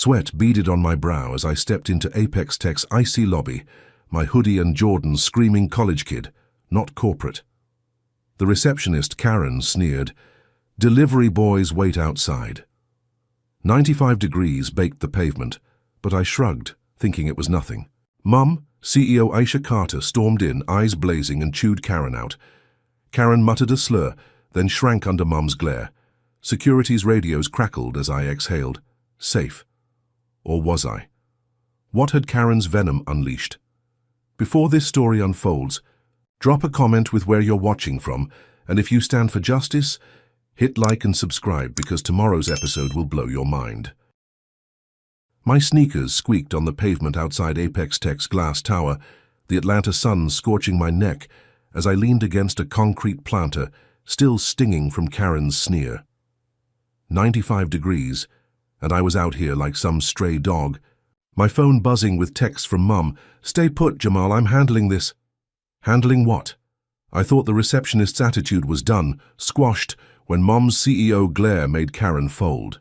Sweat beaded on my brow as I stepped into Apex Tech's icy lobby, my hoodie and Jordans screaming college kid, not corporate. The receptionist, Karen, sneered, "Delivery boys wait outside." 95 degrees baked the pavement, but I shrugged, thinking it was nothing. "Mum," CEO Aisha Carter stormed in, eyes blazing, and chewed Karen out. Karen muttered a slur, then shrank under Mum's glare. Security's radios crackled as I exhaled. Safe. Or was I? What had Karen's venom unleashed? Before this story unfolds, drop a comment with where you're watching from, and if you stand for justice, hit like and subscribe because tomorrow's episode will blow your mind. My sneakers squeaked on the pavement outside Apex Tech's glass tower, the Atlanta sun scorching my neck as I leaned against a concrete planter, still stinging from Karen's sneer. 95 degrees, and I was out here like some stray dog. My phone buzzing with texts from Mum. "Stay put, Jamal, I'm handling this." Handling what? I thought the receptionist's attitude was done, squashed, when Mum's CEO glare made Karen fold.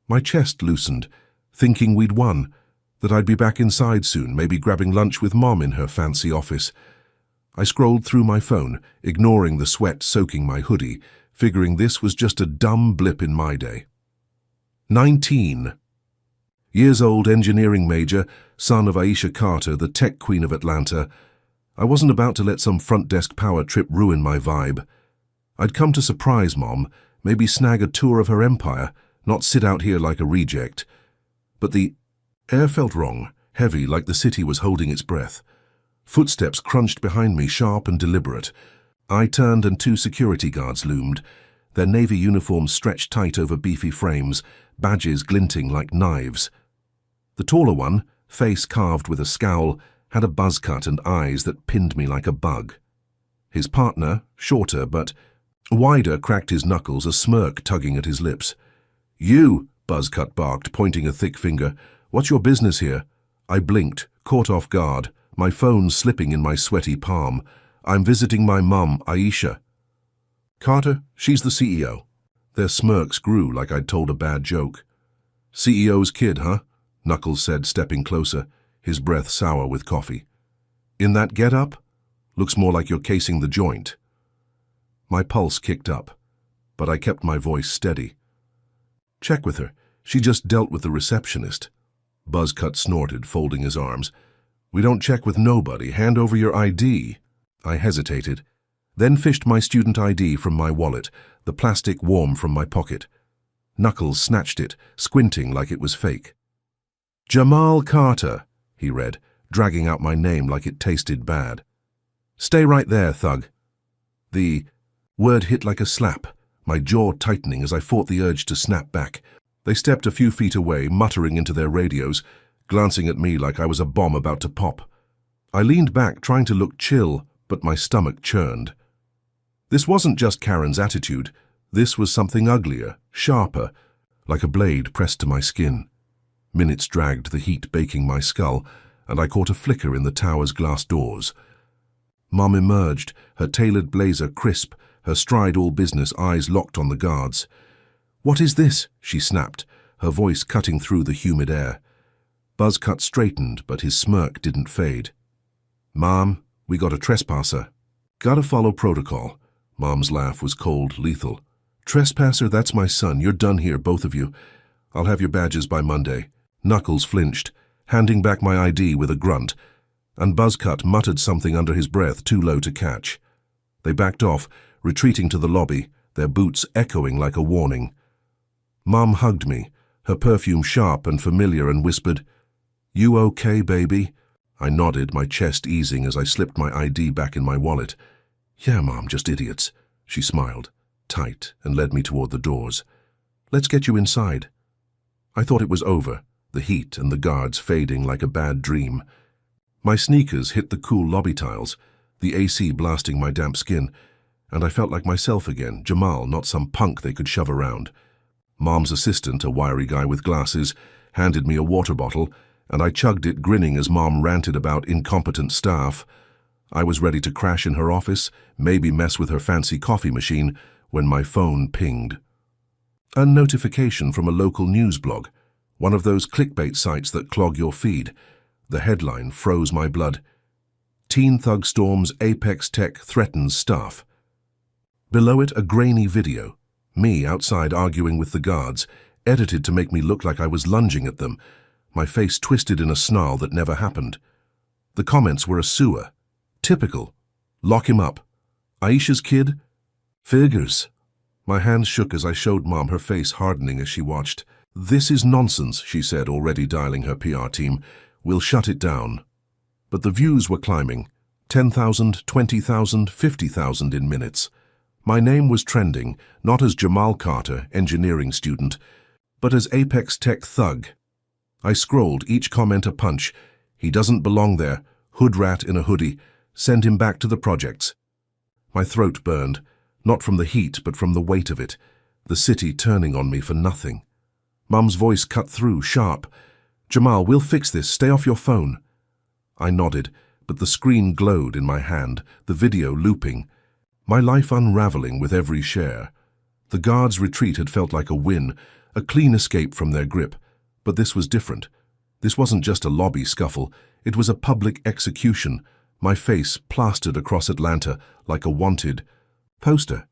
My chest loosened, thinking we'd won, that I'd be back inside soon, maybe grabbing lunch with Mum in her fancy office. I scrolled through my phone, ignoring the sweat soaking my hoodie, figuring this was just a dumb blip in my day. 19. Years old engineering major, son of Aisha Carter, the tech queen of Atlanta. I wasn't about to let some front desk power trip ruin my vibe. I'd come to surprise Mom, maybe snag a tour of her empire, not sit out here like a reject. But the air felt wrong, heavy, like the city was holding its breath. Footsteps crunched behind me, sharp and deliberate. I turned and 2 security guards loomed, their navy uniforms stretched tight over beefy frames, badges glinting like knives. The taller one, face carved with a scowl, had a buzz cut and eyes that pinned me like a bug. His partner, shorter but wider, cracked his knuckles, a smirk tugging at his lips. "You," Buzzcut barked, pointing a thick finger. "What's your business here?" I blinked, caught off guard, my phone slipping in my sweaty palm. "I'm visiting my mum, Aisha." "Carter, she's the CEO." Their smirks grew like I'd told a bad joke. "CEO's kid, huh?" Knuckles said, stepping closer, his breath sour with coffee. "In that get-up? Looks more like you're casing the joint." My pulse kicked up, but I kept my voice steady. "Check with her. She just dealt with the receptionist." Buzzcut snorted, folding his arms. "We don't check with nobody. Hand over your ID." I hesitated, then fished my student ID from my wallet, the plastic warm from my pocket. Knuckles snatched it, squinting like it was fake. "Jamal Carter," he read, dragging out my name like it tasted bad. "Stay right there, thug." The word hit like a slap, my jaw tightening as I fought the urge to snap back. They stepped a few feet away, muttering into their radios, glancing at me like I was a bomb about to pop. I leaned back, trying to look chill, but my stomach churned. This wasn't just Karen's attitude. This was something uglier, sharper, like a blade pressed to my skin. Minutes dragged, the heat baking my skull, and I caught a flicker in the tower's glass doors. Mum emerged, her tailored blazer crisp, her stride all business, eyes locked on the guards. "What is this?" she snapped, her voice cutting through the humid air. Buzzcut straightened, but his smirk didn't fade. "Mom, we got a trespasser." "Gotta follow protocol." Mom's laugh was cold, lethal. "Trespasser, that's my son. You're done here, both of you. I'll have your badges by Monday." Knuckles flinched, handing back my ID with a grunt, and Buzzcut muttered something under his breath too low to catch. They backed off, retreating to the lobby, their boots echoing like a warning. Mom hugged me, her perfume sharp and familiar, and whispered, "You okay, baby?" I nodded, my chest easing as I slipped my ID back in my wallet. "Yeah, Mom, just idiots." She smiled, tight, and led me toward the doors. "Let's get you inside." I thought it was over, the heat and the guards fading like a bad dream. My sneakers hit the cool lobby tiles, the AC blasting my damp skin, and I felt like myself again, Jamal, not some punk they could shove around. Mom's assistant, a wiry guy with glasses, handed me a water bottle, and I chugged it, grinning as Mom ranted about incompetent staff. I was ready to crash in her office, maybe mess with her fancy coffee machine, when my phone pinged. A notification from a local news blog. One of those clickbait sites that clog your feed. The headline froze my blood. Teen thug storms Apex Tech threatens staff. Below it, a grainy video. Me outside arguing with the guards, edited to make me look like I was lunging at them, my face twisted in a snarl that never happened. The comments were a sewer. Typical. Lock him up. Aisha's kid? Figures. My hands shook as I showed Mom, her face hardening as she watched. This is nonsense, she said, already dialing her PR team. We'll shut it down. But the views were climbing. 10,000, 20,000, 50,000 in minutes. My name was trending, not as Jamal Carter, engineering student, but as Apex Tech thug. I scrolled, each comment a punch. He doesn't belong there. Hood rat in a hoodie. Send him back to the projects. My throat burned, not from the heat, but from the weight of it. The city turning on me for nothing. Mum's voice cut through, sharp. Jamal, we'll fix this. Stay off your phone. I nodded, but the screen glowed in my hand, the video looping. My life unraveling with every share. The guards' retreat had felt like a win, a clean escape from their grip. But this was different. This wasn't just a lobby scuffle. It was a public execution. My face plastered across Atlanta like a wanted poster.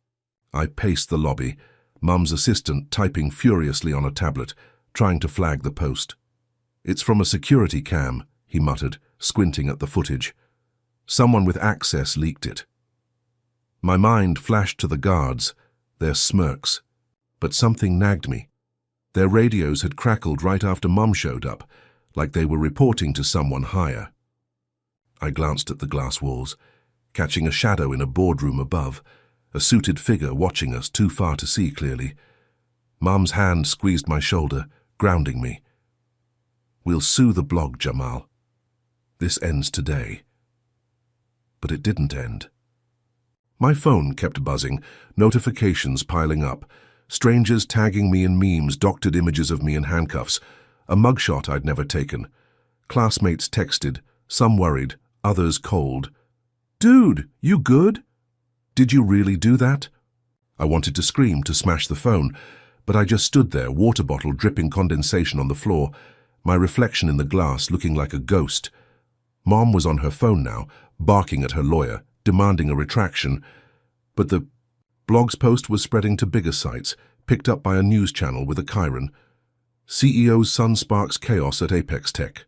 I paced the lobby, Mum's assistant typing furiously on a tablet, trying to flag the post. It's from a security cam, he muttered, squinting at the footage. Someone with access leaked it. My mind flashed to the guards, their smirks. But something nagged me. Their radios had crackled right after Mum showed up, like they were reporting to someone higher. I glanced at the glass walls, catching a shadow in a boardroom above, a suited figure watching us too far to see clearly. Mum's hand squeezed my shoulder, grounding me. We'll sue the blog, Jamal. This ends today. But it didn't end. My phone kept buzzing, notifications piling up, strangers tagging me in memes, doctored images of me in handcuffs, a mugshot I'd never taken. Classmates texted, some worried, others cold. Dude, you good? Did you really do that? I wanted to scream, to smash the phone, but I just stood there, water bottle dripping condensation on the floor, my reflection in the glass looking like a ghost. Mom was on her phone now, barking at her lawyer, demanding a retraction, but the blog's post was spreading to bigger sites, picked up by a news channel with a chyron. CEO's son sparks chaos at Apex Tech.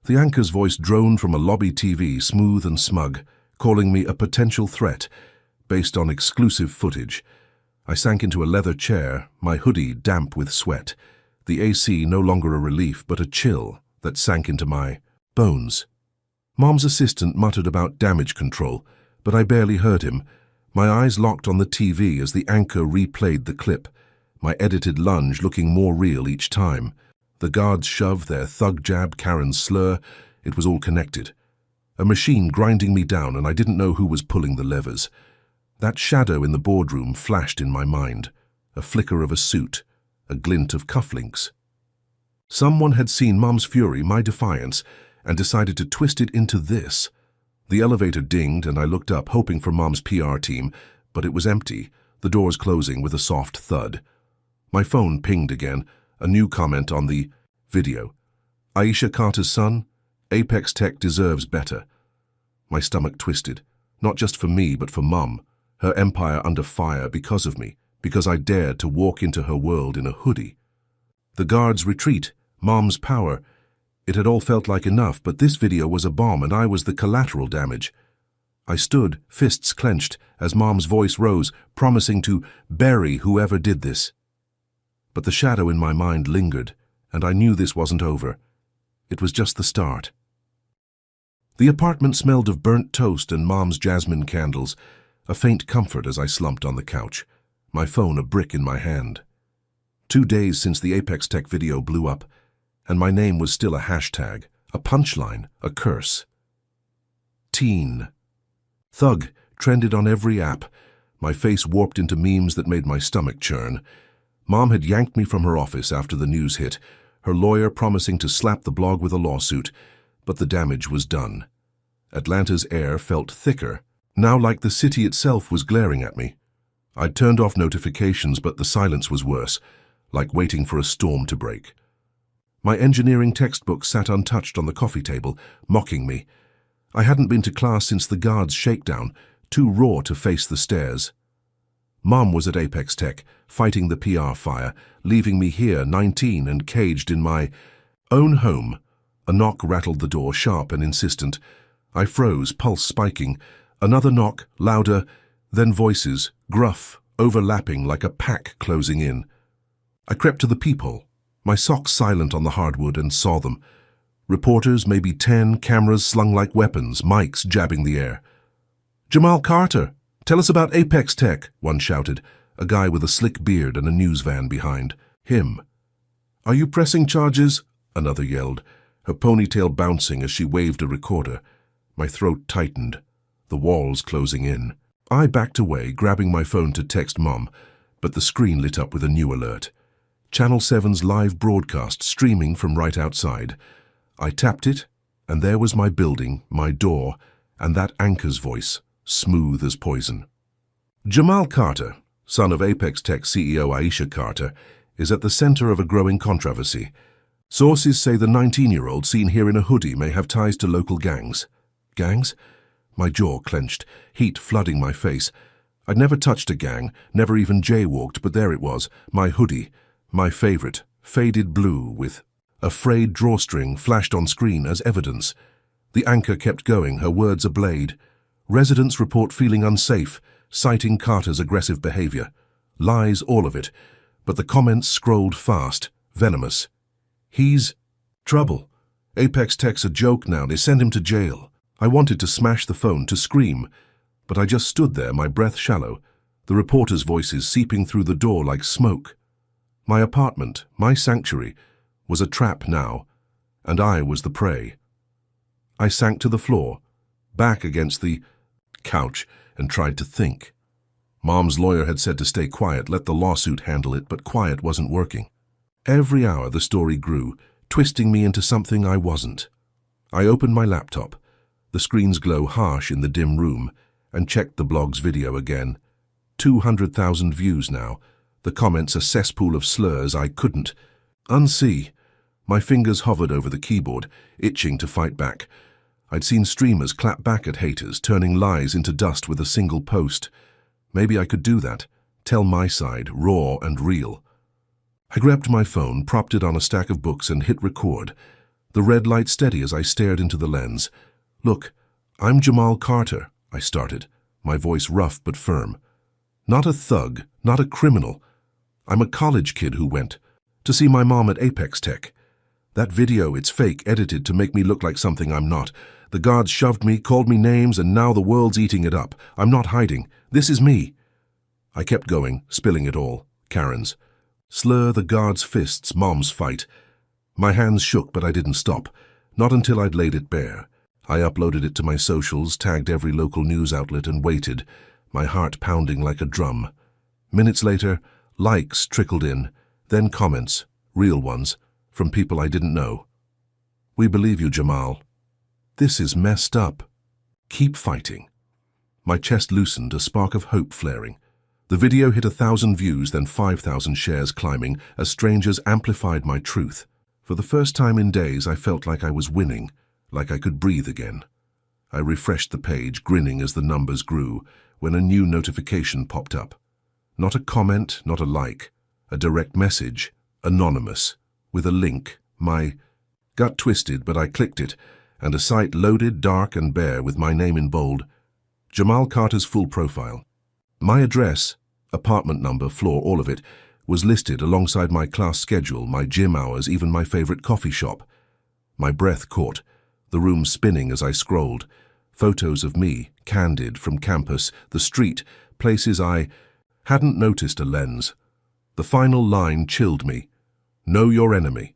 The anchor's voice droned from a lobby TV, smooth and smug, calling me a potential threat, based on exclusive footage. I sank into a leather chair, my hoodie damp with sweat, the AC no longer a relief but a chill that sank into my bones. Mom's assistant muttered about damage control, but I barely heard him. My eyes locked on the TV as the anchor replayed the clip, my edited lunge looking more real each time. The guards' shove, their thug jab, Karen's slur, it was all connected. A machine grinding me down, and I didn't know who was pulling the levers. That shadow in the boardroom flashed in my mind, a flicker of a suit, a glint of cufflinks. Someone had seen Mom's fury, my defiance, and decided to twist it into this. The elevator dinged, and I looked up, hoping for Mom's PR team, but it was empty, the doors closing with a soft thud. My phone pinged again, a new comment on the video. Aisha Carter's son? Apex Tech deserves better. My stomach twisted, not just for me, but for Mom, her empire under fire because of me, because I dared to walk into her world in a hoodie. The guards' retreat, Mom's power. It had all felt like enough, but this video was a bomb and I was the collateral damage. I stood, fists clenched, as Mom's voice rose, promising to bury whoever did this. But the shadow in my mind lingered, and I knew this wasn't over. It was just the start. The apartment smelled of burnt toast and Mom's jasmine candles, a faint comfort as I slumped on the couch, my phone a brick in my hand. 2 days since the Apex Tech video blew up, and my name was still a hashtag, a punchline, a curse. Teen. Thug trended on every app, my face warped into memes that made my stomach churn. Mom had yanked me from her office after the news hit, her lawyer promising to slap the blog with a lawsuit, but the damage was done. Atlanta's air felt thicker, now like the city itself was glaring at me. I'd turned off notifications, but the silence was worse, like waiting for a storm to break. My engineering textbook sat untouched on the coffee table, mocking me. I hadn't been to class since the guards' shakedown, too raw to face the stairs. Mom was at Apex Tech, fighting the PR fire, leaving me here, 19, and caged in my own home. A knock rattled the door, sharp and insistent. I froze, pulse spiking. Another knock, louder, then voices, gruff, overlapping like a pack closing in. I crept to the peephole, my socks silent on the hardwood, and saw them. Reporters, maybe 10, cameras slung like weapons, mics jabbing the air. "Jamal Carter, tell us about Apex Tech," one shouted, a guy with a slick beard and a news van behind. Him. "Are you pressing charges?" another yelled, her ponytail bouncing as she waved a recorder. My throat tightened, the walls closing in. I backed away, grabbing my phone to text Mom, but the screen lit up with a new alert. Channel 7's live broadcast streaming from right outside. I tapped it, and there was my building, my door, and that anchor's voice, smooth as poison. Jamal Carter, son of Apex Tech CEO Aisha Carter, is at the center of a growing controversy. Sources say the 19-year-old seen here in a hoodie may have ties to local gangs. Gangs? My jaw clenched, heat flooding my face. I'd never touched a gang, never even jaywalked, but there it was, my hoodie, my favorite, faded blue with a frayed drawstring flashed on screen as evidence. The anchor kept going, her words ablaid. Residents report feeling unsafe, citing Carter's aggressive behavior. Lies, all of it, but the comments scrolled fast, venomous. He's trouble. Apex Tech's a joke now, they send him to jail. I wanted to smash the phone, to scream, but I just stood there, my breath shallow, the reporters' voices seeping through the door like smoke. My apartment, my sanctuary, was a trap now, and I was the prey. I sank to the floor, back against the couch, and tried to think. Mom's lawyer had said to stay quiet, let the lawsuit handle it, but quiet wasn't working. Every hour the story grew, twisting me into something I wasn't. I opened my laptop, the screen's glow harsh in the dim room, and checked the blog's video again. 200,000 views now, the comments a cesspool of slurs I couldn't unsee. My fingers hovered over the keyboard, itching to fight back. I'd seen streamers clap back at haters, turning lies into dust with a single post. Maybe I could do that, tell my side, raw and real. I grabbed my phone, propped it on a stack of books, and hit record. The red light steady as I stared into the lens. "Look, I'm Jamal Carter," I started, my voice rough but firm. "Not a thug, not a criminal. I'm a college kid who went to see my mom at Apex Tech. That video, it's fake, edited to make me look like something I'm not. The guards shoved me, called me names, and now the world's eating it up. I'm not hiding. This is me." I kept going, spilling it all. Karen's slur, the guards' fists, Mom's fight. My hands shook, but I didn't stop. Not until I'd laid it bare. I uploaded it to my socials, tagged every local news outlet, and waited, my heart pounding like a drum. Minutes later, likes trickled in, then comments, real ones, from people I didn't know. "We believe you, Jamal. This is messed up. Keep fighting." My chest loosened, a spark of hope flaring. The video hit 1,000 views, then 5,000 shares climbing, as strangers amplified my truth. For the first time in days, I felt like I was winning, like I could breathe again. I refreshed the page, grinning as the numbers grew, when a new notification popped up. Not a comment, not a like, a direct message, anonymous, with a link. My gut twisted, but I clicked it, and a site loaded, dark and bare, with my name in bold. Jamal Carter's full profile. My address, apartment number, floor, all of it, was listed alongside my class schedule, my gym hours, even my favorite coffee shop. My breath caught, the room spinning as I scrolled. Photos of me, candid, from campus, the street, places I hadn't noticed a lens. The final line chilled me. Know your enemy.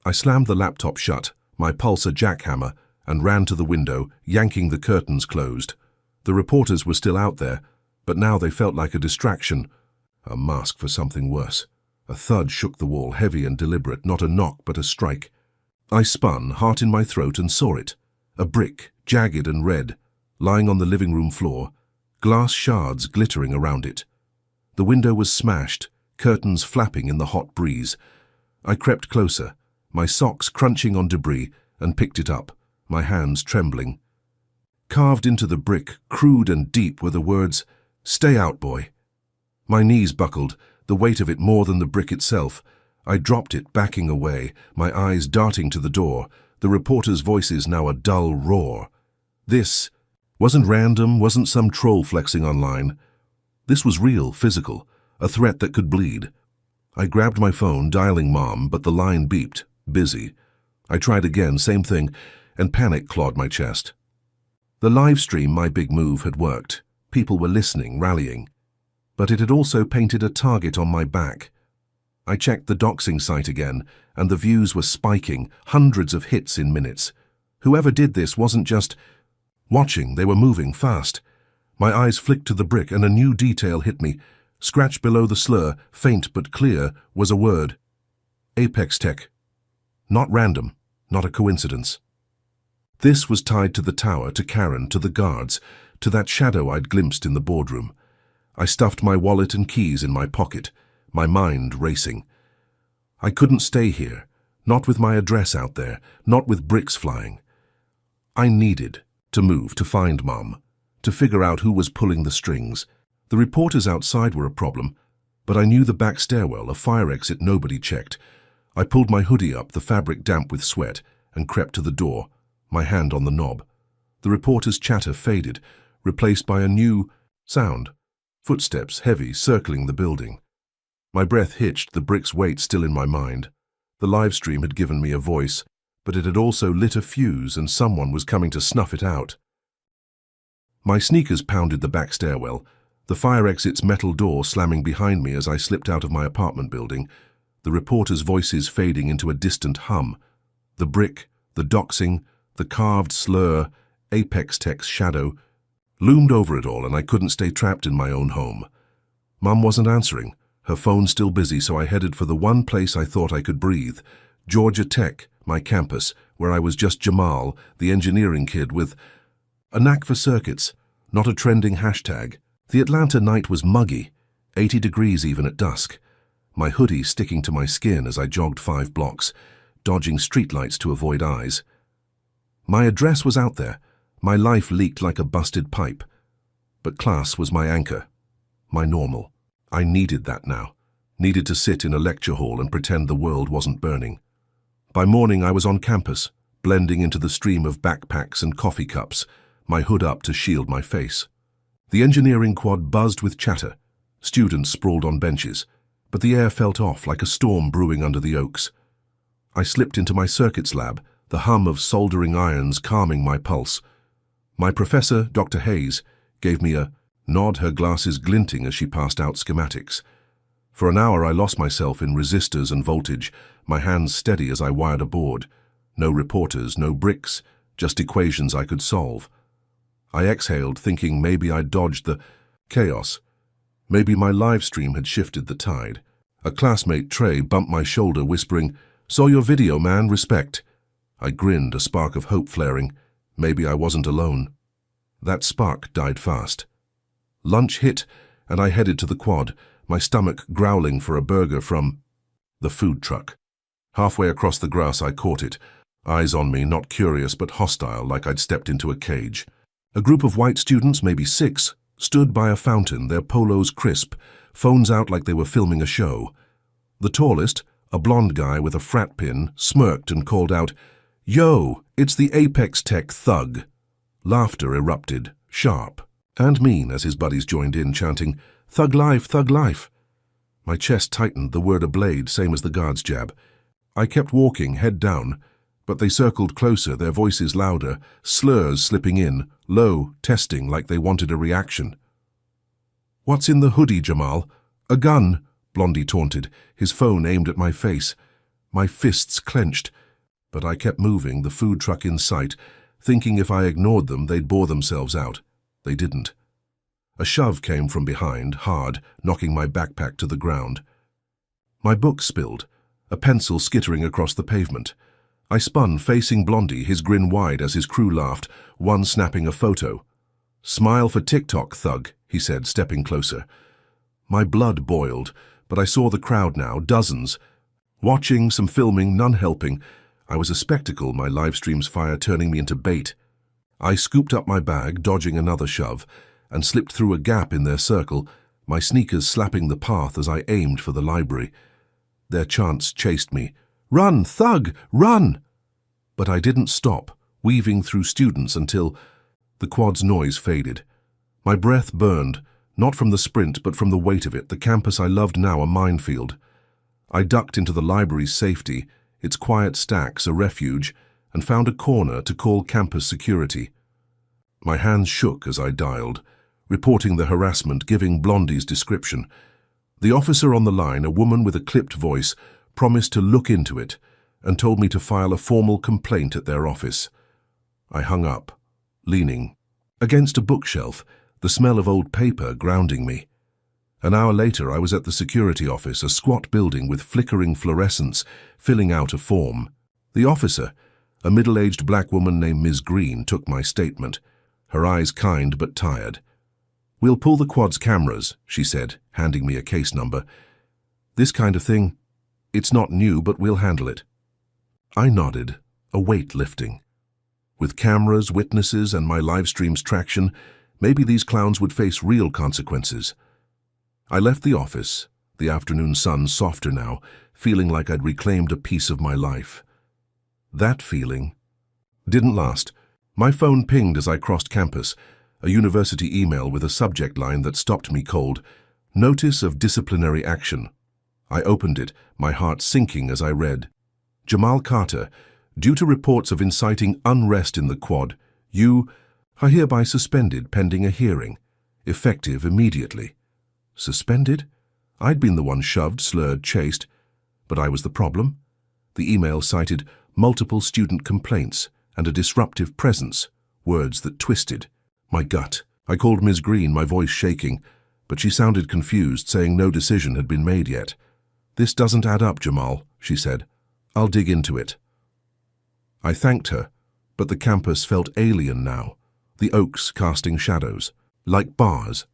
I slammed the laptop shut, my pulse a jackhammer, and ran to the window, yanking the curtains closed. The reporters were still out there, but now they felt like a distraction, a mask for something worse. A thud shook the wall, heavy and deliberate, not a knock but a strike. I spun, heart in my throat, and saw it. A brick, jagged and red, lying on the living room floor, glass shards glittering around it. The window was smashed, curtains flapping in the hot breeze. I crept closer, my socks crunching on debris, and picked it up, my hands trembling. Carved into the brick, crude and deep, were the words, "Stay out, boy." My knees buckled, the weight of it more than the brick itself. I dropped it, backing away, my eyes darting to the door, the reporters' voices now a dull roar. This wasn't random, wasn't some troll flexing online. This was real, physical, a threat that could bleed. I grabbed my phone, dialing Mom, but the line beeped, busy. I tried again, same thing, and panic clawed my chest. The live stream, my big move, had worked. People were listening, rallying. But it had also painted a target on my back. I checked the doxing site again, and the views were spiking, hundreds of hits in minutes. Whoever did this wasn't just watching, they were moving fast. My eyes flicked to the brick, and a new detail hit me. Scratched below the slur, faint but clear, was a word. Apex Tech. Not random, not a coincidence. This was tied to the tower, to Karen, to the guards, to that shadow I'd glimpsed in the boardroom. I stuffed my wallet and keys in my pocket, my mind racing. I couldn't stay here, not with my address out there, not with bricks flying. I needed to move, to find Mom, to figure out who was pulling the strings. The reporters outside were a problem, but I knew the back stairwell, a fire exit nobody checked. I pulled my hoodie up, the fabric damp with sweat, and crept to the door, my hand on the knob. The reporter's chatter faded, replaced by a new sound. Footsteps, heavy, circling the building. My breath hitched, the brick's weight still in my mind. The live stream had given me a voice, but it had also lit a fuse, and someone was coming to snuff it out. My sneakers pounded the back stairwell, the fire exit's metal door slamming behind me as I slipped out of my apartment building, the reporters' voices fading into a distant hum. The brick, the doxing, the carved slur, Apex Tech's shadow, loomed over it all, and I couldn't stay trapped in my own home. Mum wasn't answering, her phone still busy, so I headed for the one place I thought I could breathe, Georgia Tech, my campus, where I was just Jamal, the engineering kid with a knack for circuits, not a trending hashtag. The Atlanta night was muggy, 80 degrees even at dusk, my hoodie sticking to my skin as I jogged 5 blocks, dodging streetlights to avoid eyes. My address was out there, my life leaked like a busted pipe. But class was my anchor, my normal. I needed that now, needed to sit in a lecture hall and pretend the world wasn't burning. By morning I was on campus, blending into the stream of backpacks and coffee cups, my hood up to shield my face. The engineering quad buzzed with chatter. Students sprawled on benches, but the air felt off like a storm brewing under the oaks. I slipped into my circuits lab, the hum of soldering irons calming my pulse. My professor, Dr. Hayes, gave me a nod, her glasses glinting as she passed out schematics. For an hour I lost myself in resistors and voltage, my hands steady as I wired a board. No reporters, no bricks, just equations I could solve. I exhaled, thinking maybe I'd dodged the chaos. Maybe my live stream had shifted the tide. A classmate, Trey, bumped my shoulder, whispering, "Saw your video, man, respect." I grinned, a spark of hope flaring. Maybe I wasn't alone. That spark died fast. Lunch hit, and I headed to the quad, my stomach growling for a burger from the food truck. Halfway across the grass I caught it, eyes on me, not curious but hostile, like I'd stepped into a cage. A group of white students, maybe 6, stood by a fountain, their polos crisp, phones out like they were filming a show. The tallest, a blonde guy with a frat pin, smirked and called out, "Yo, it's the Apex Tech thug." Laughter erupted, sharp and mean, as his buddies joined in, chanting, "Thug life, thug life." My chest tightened, the word a blade, same as the guard's jab. I kept walking, head down, but they circled closer, their voices louder, slurs slipping in, low, testing like they wanted a reaction. "What's in the hoodie, Jamal?" "A gun," Blondie taunted, his phone aimed at my face. My fists clenched, but I kept moving, the food truck in sight, thinking if I ignored them they'd bore themselves out. They didn't. A shove came from behind, hard, knocking my backpack to the ground. My book spilled, a pencil skittering across the pavement. I spun, facing Blondie, his grin wide as his crew laughed, one snapping a photo. "Smile for TikTok, thug," he said, stepping closer. My blood boiled, but I saw the crowd now, dozens. Watching, some filming, none helping. I was a spectacle, my live stream's fire turning me into bait. I scooped up my bag, dodging another shove, and slipped through a gap in their circle, my sneakers slapping the path as I aimed for the library. Their chants chased me. "Run, thug, run!" But I didn't stop, weaving through students until the quad's noise faded. My breath burned, not from the sprint but from the weight of it, the campus I loved now a minefield. I ducked into the library's safety, its quiet stacks a refuge, and found a corner to call campus security. My hands shook as I dialed, reporting the harassment, giving Blondie's description. The officer on the line, a woman with a clipped voice, promised to look into it and told me to file a formal complaint at their office. I hung up, leaning against a bookshelf, the smell of old paper grounding me. An hour later, I was at the security office, a squat building with flickering fluorescents, filling out a form. The officer, a middle-aged black woman named Ms. Green, took my statement, her eyes kind but tired. "We'll pull the quad's cameras," she said, handing me a case number. "This kind of thing, it's not new, but we'll handle it." I nodded, a weight lifting. With cameras, witnesses, and my live stream's traction, maybe these clowns would face real consequences. I left the office, the afternoon sun softer now, feeling like I'd reclaimed a piece of my life. That feeling didn't last. My phone pinged as I crossed campus, a university email with a subject line that stopped me cold. "Notice of disciplinary action." I opened it, my heart sinking as I read. "Jamal Carter, due to reports of inciting unrest in the quad, you are hereby suspended pending a hearing, effective immediately." Suspended? I'd been the one shoved, slurred, chased. But I was the problem. The email cited multiple student complaints and a disruptive presence, words that twisted my gut. I called Ms. Green, my voice shaking, but she sounded confused, saying no decision had been made yet. "This doesn't add up, Jamal," she said. "I'll dig into it." I thanked her, but the campus felt alien now, the oaks casting shadows, like bars.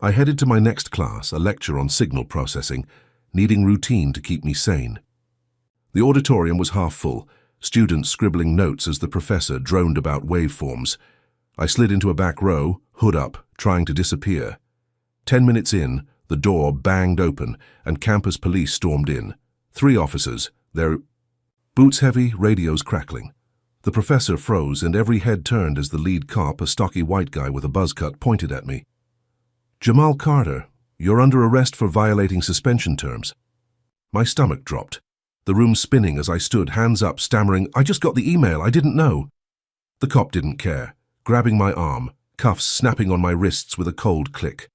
I headed to my next class, a lecture on signal processing, needing routine to keep me sane. The auditorium was half full, students scribbling notes as the professor droned about waveforms. I slid into a back row, hood up, trying to disappear. 10 minutes in, the door banged open and campus police stormed in. 3 officers, their boots heavy, radios crackling. The professor froze and every head turned as the lead cop, a stocky white guy with a buzz cut, pointed at me. "Jamal Carter, you're under arrest for violating suspension terms." My stomach dropped, the room spinning as I stood, hands up, stammering, "I just got the email, I didn't know." The cop didn't care, grabbing my arm, cuffs snapping on my wrists with a cold click.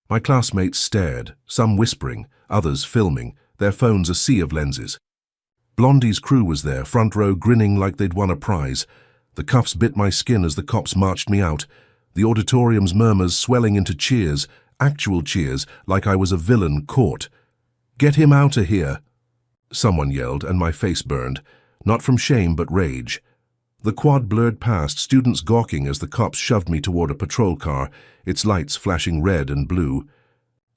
My classmates stared, some whispering, others filming, their phones a sea of lenses. Blondie's crew was there, front row, grinning like they'd won a prize. The cuffs bit my skin as the cops marched me out, the auditorium's murmurs swelling into cheers, actual cheers, like I was a villain caught. "Get him out of here!" Someone yelled, and my face burned, not from shame but rage. The quad blurred past, students gawking as the cops shoved me toward a patrol car, its lights flashing red and blue.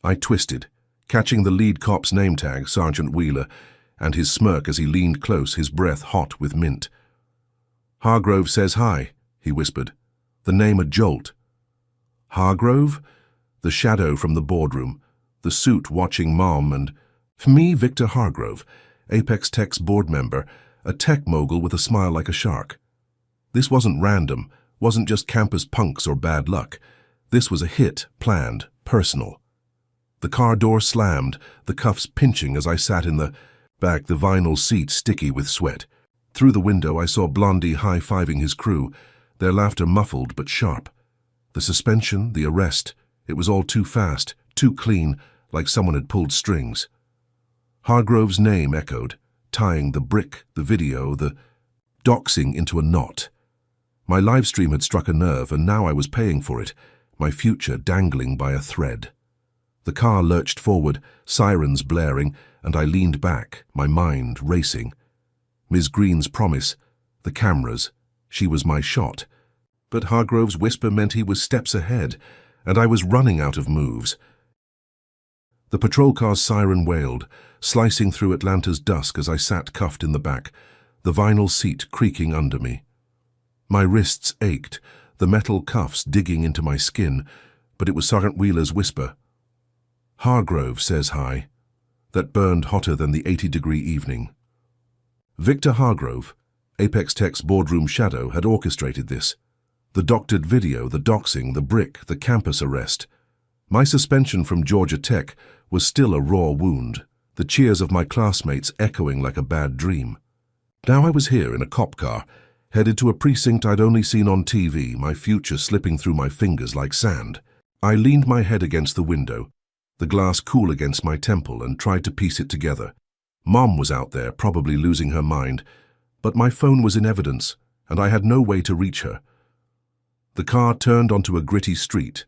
I twisted, catching the lead cop's name tag, Sergeant Wheeler, and his smirk as he leaned close, his breath hot with mint. "Hargrove says hi," he whispered, the name a jolt. Hargrove? The shadow from the boardroom, the suit watching Mom, and for me, Victor Hargrove, Apex Tech's board member, a tech mogul with a smile like a shark. This wasn't random, wasn't just campus punks or bad luck. This was a hit, planned, personal. The car door slammed, the cuffs pinching as I sat in the back, the vinyl seat sticky with sweat. Through the window, I saw Blondie high-fiving his crew, their laughter muffled but sharp. The suspension, the arrest, it was all too fast, too clean, like someone had pulled strings. Hargrove's name echoed, tying the brick, the video, the doxing into a knot. My live stream had struck a nerve, and now I was paying for it, my future dangling by a thread. The car lurched forward, sirens blaring, and I leaned back, my mind racing. Ms. Green's promise, the cameras, she was my shot. But Hargrove's whisper meant he was steps ahead, and I was running out of moves. The patrol car's siren wailed, slicing through Atlanta's dusk as I sat cuffed in the back, the vinyl seat creaking under me. My wrists ached, the metal cuffs digging into my skin, but it was Sergeant Wheeler's whisper. "Hargrove says hi," that burned hotter than the 80-degree evening. Victor Hargrove, Apex Tech's boardroom shadow, had orchestrated this. The doctored video, the doxing, the brick, the campus arrest. My suspension from Georgia Tech was still a raw wound, the cheers of my classmates echoing like a bad dream. Now I was here in a cop car, headed to a precinct I'd only seen on TV, my future slipping through my fingers like sand. I leaned my head against the window, the glass cool against my temple, and tried to piece it together. Mom was out there, probably losing her mind, but my phone was in evidence, and I had no way to reach her. The car turned onto a gritty street,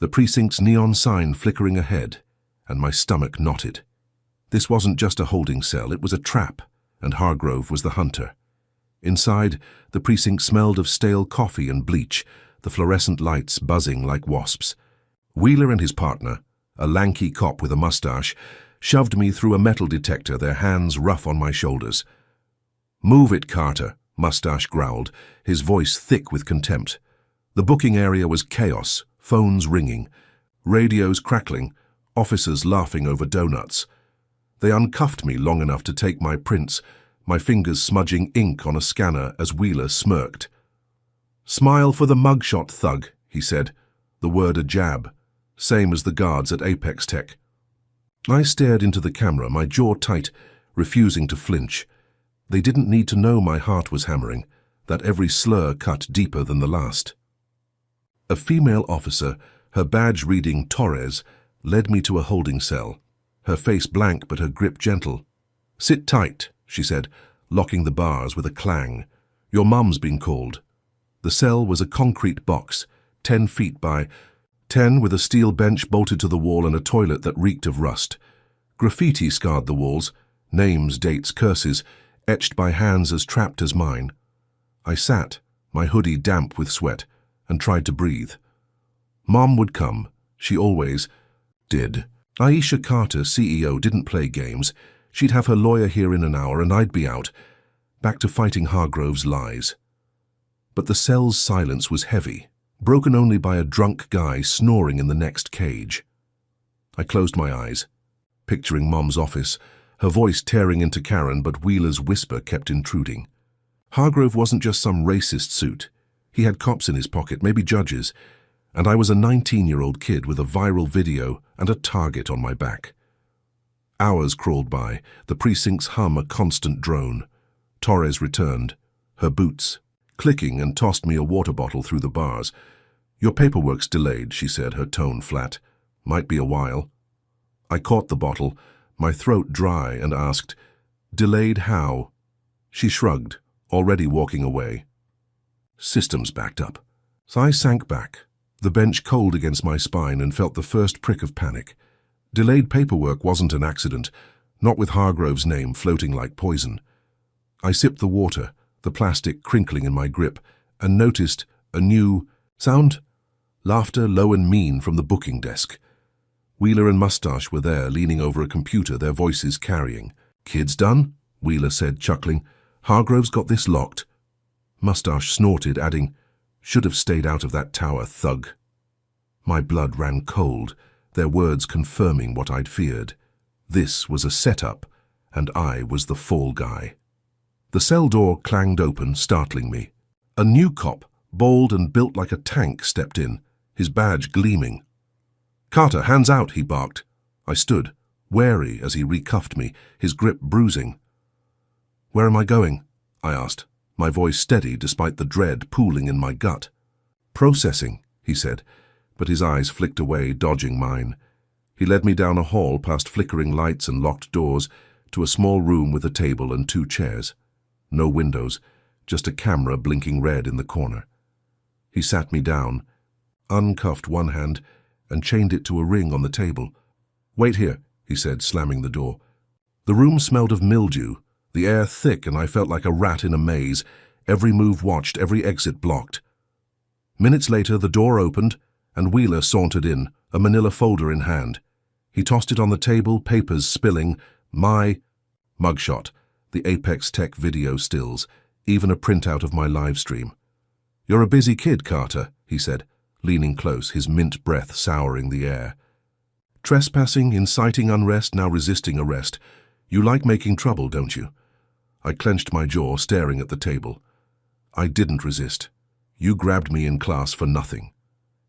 the precinct's neon sign flickering ahead, and my stomach knotted. This wasn't just a holding cell, it was a trap, and Hargrove was the hunter. Inside, the precinct smelled of stale coffee and bleach, the fluorescent lights buzzing like wasps. Wheeler and his partner, a lanky cop with a mustache, shoved me through a metal detector, their hands rough on my shoulders. "Move it, Carter," Mustache growled, his voice thick with contempt. The booking area was chaos, phones ringing, radios crackling, officers laughing over donuts. They uncuffed me long enough to take my prints, my fingers smudging ink on a scanner as Wheeler smirked. "Smile for the mugshot, thug," he said, the word a jab, same as the guards at Apex Tech. I stared into the camera, my jaw tight, refusing to flinch. They didn't need to know my heart was hammering, that every slur cut deeper than the last. A female officer, her badge reading Torres, led me to a holding cell, her face blank but her grip gentle. "Sit tight," she said, locking the bars with a clang. "Your mum's been called." The cell was a concrete box, 10 feet by 10, with a steel bench bolted to the wall and a toilet that reeked of rust. Graffiti scarred the walls, names, dates, curses, etched by hands as trapped as mine. I sat, my hoodie damp with sweat, and tried to breathe. Mom would come. She always did. Aisha Carter, CEO, didn't play games. She'd have her lawyer here in an hour and I'd be out, back to fighting Hargrove's lies. But the cell's silence was heavy, broken only by a drunk guy snoring in the next cage. I closed my eyes, picturing Mom's office, her voice tearing into Karen, but Wheeler's whisper kept intruding. Hargrove wasn't just some racist suit. He had cops in his pocket, maybe judges, and I was a 19-year-old kid with a viral video and a target on my back. Hours crawled by, the precinct's hum a constant drone. Torres returned, her boots, clicking, and tossed me a water bottle through the bars. "Your paperwork's delayed," she said, her tone flat. "Might be a while." I caught the bottle, my throat dry, and asked, "Delayed how?" She shrugged, already walking away. Systems backed up. So I sank back, the bench cold against my spine, and felt the first prick of panic. Delayed paperwork wasn't an accident, not with Hargrove's name floating like poison. I sipped the water, the plastic crinkling in my grip, and noticed a new sound. Laughter, low and mean, from the booking desk. Wheeler and Mustache were there, leaning over a computer, their voices carrying. "Kids done?" Wheeler said, chuckling. "Hargrove's got this locked." Mustache snorted, adding, "Should have stayed out of that tower, thug." My blood ran cold, their words confirming what I'd feared. This was a setup, and I was the fall guy. The cell door clanged open, startling me. A new cop, bald and built like a tank, stepped in, his badge gleaming. "Carter, hands out," he barked. I stood, wary as he recuffed me, his grip bruising. "Where am I going?" I asked, my voice steady despite the dread pooling in my gut. "Processing," he said, but his eyes flicked away, dodging mine. He led me down a hall past flickering lights and locked doors to a small room with a table and 2 chairs. No windows, just a camera blinking red in the corner. He sat me down, uncuffed one hand, and chained it to a ring on the table. "Wait here," he said, slamming the door. The room smelled of mildew, the air thick, and I felt like a rat in a maze, every move watched, every exit blocked. Minutes later, the door opened, and Wheeler sauntered in, a manila folder in hand. He tossed it on the table, papers spilling. My mugshot, the Apex Tech video stills, even a printout of my live stream. "You're a busy kid, Carter," he said, leaning close, his mint breath souring the air. "Trespassing, inciting unrest, now resisting arrest. You like making trouble, don't you?" I clenched my jaw, staring at the table. "I didn't resist. You grabbed me in class for nothing."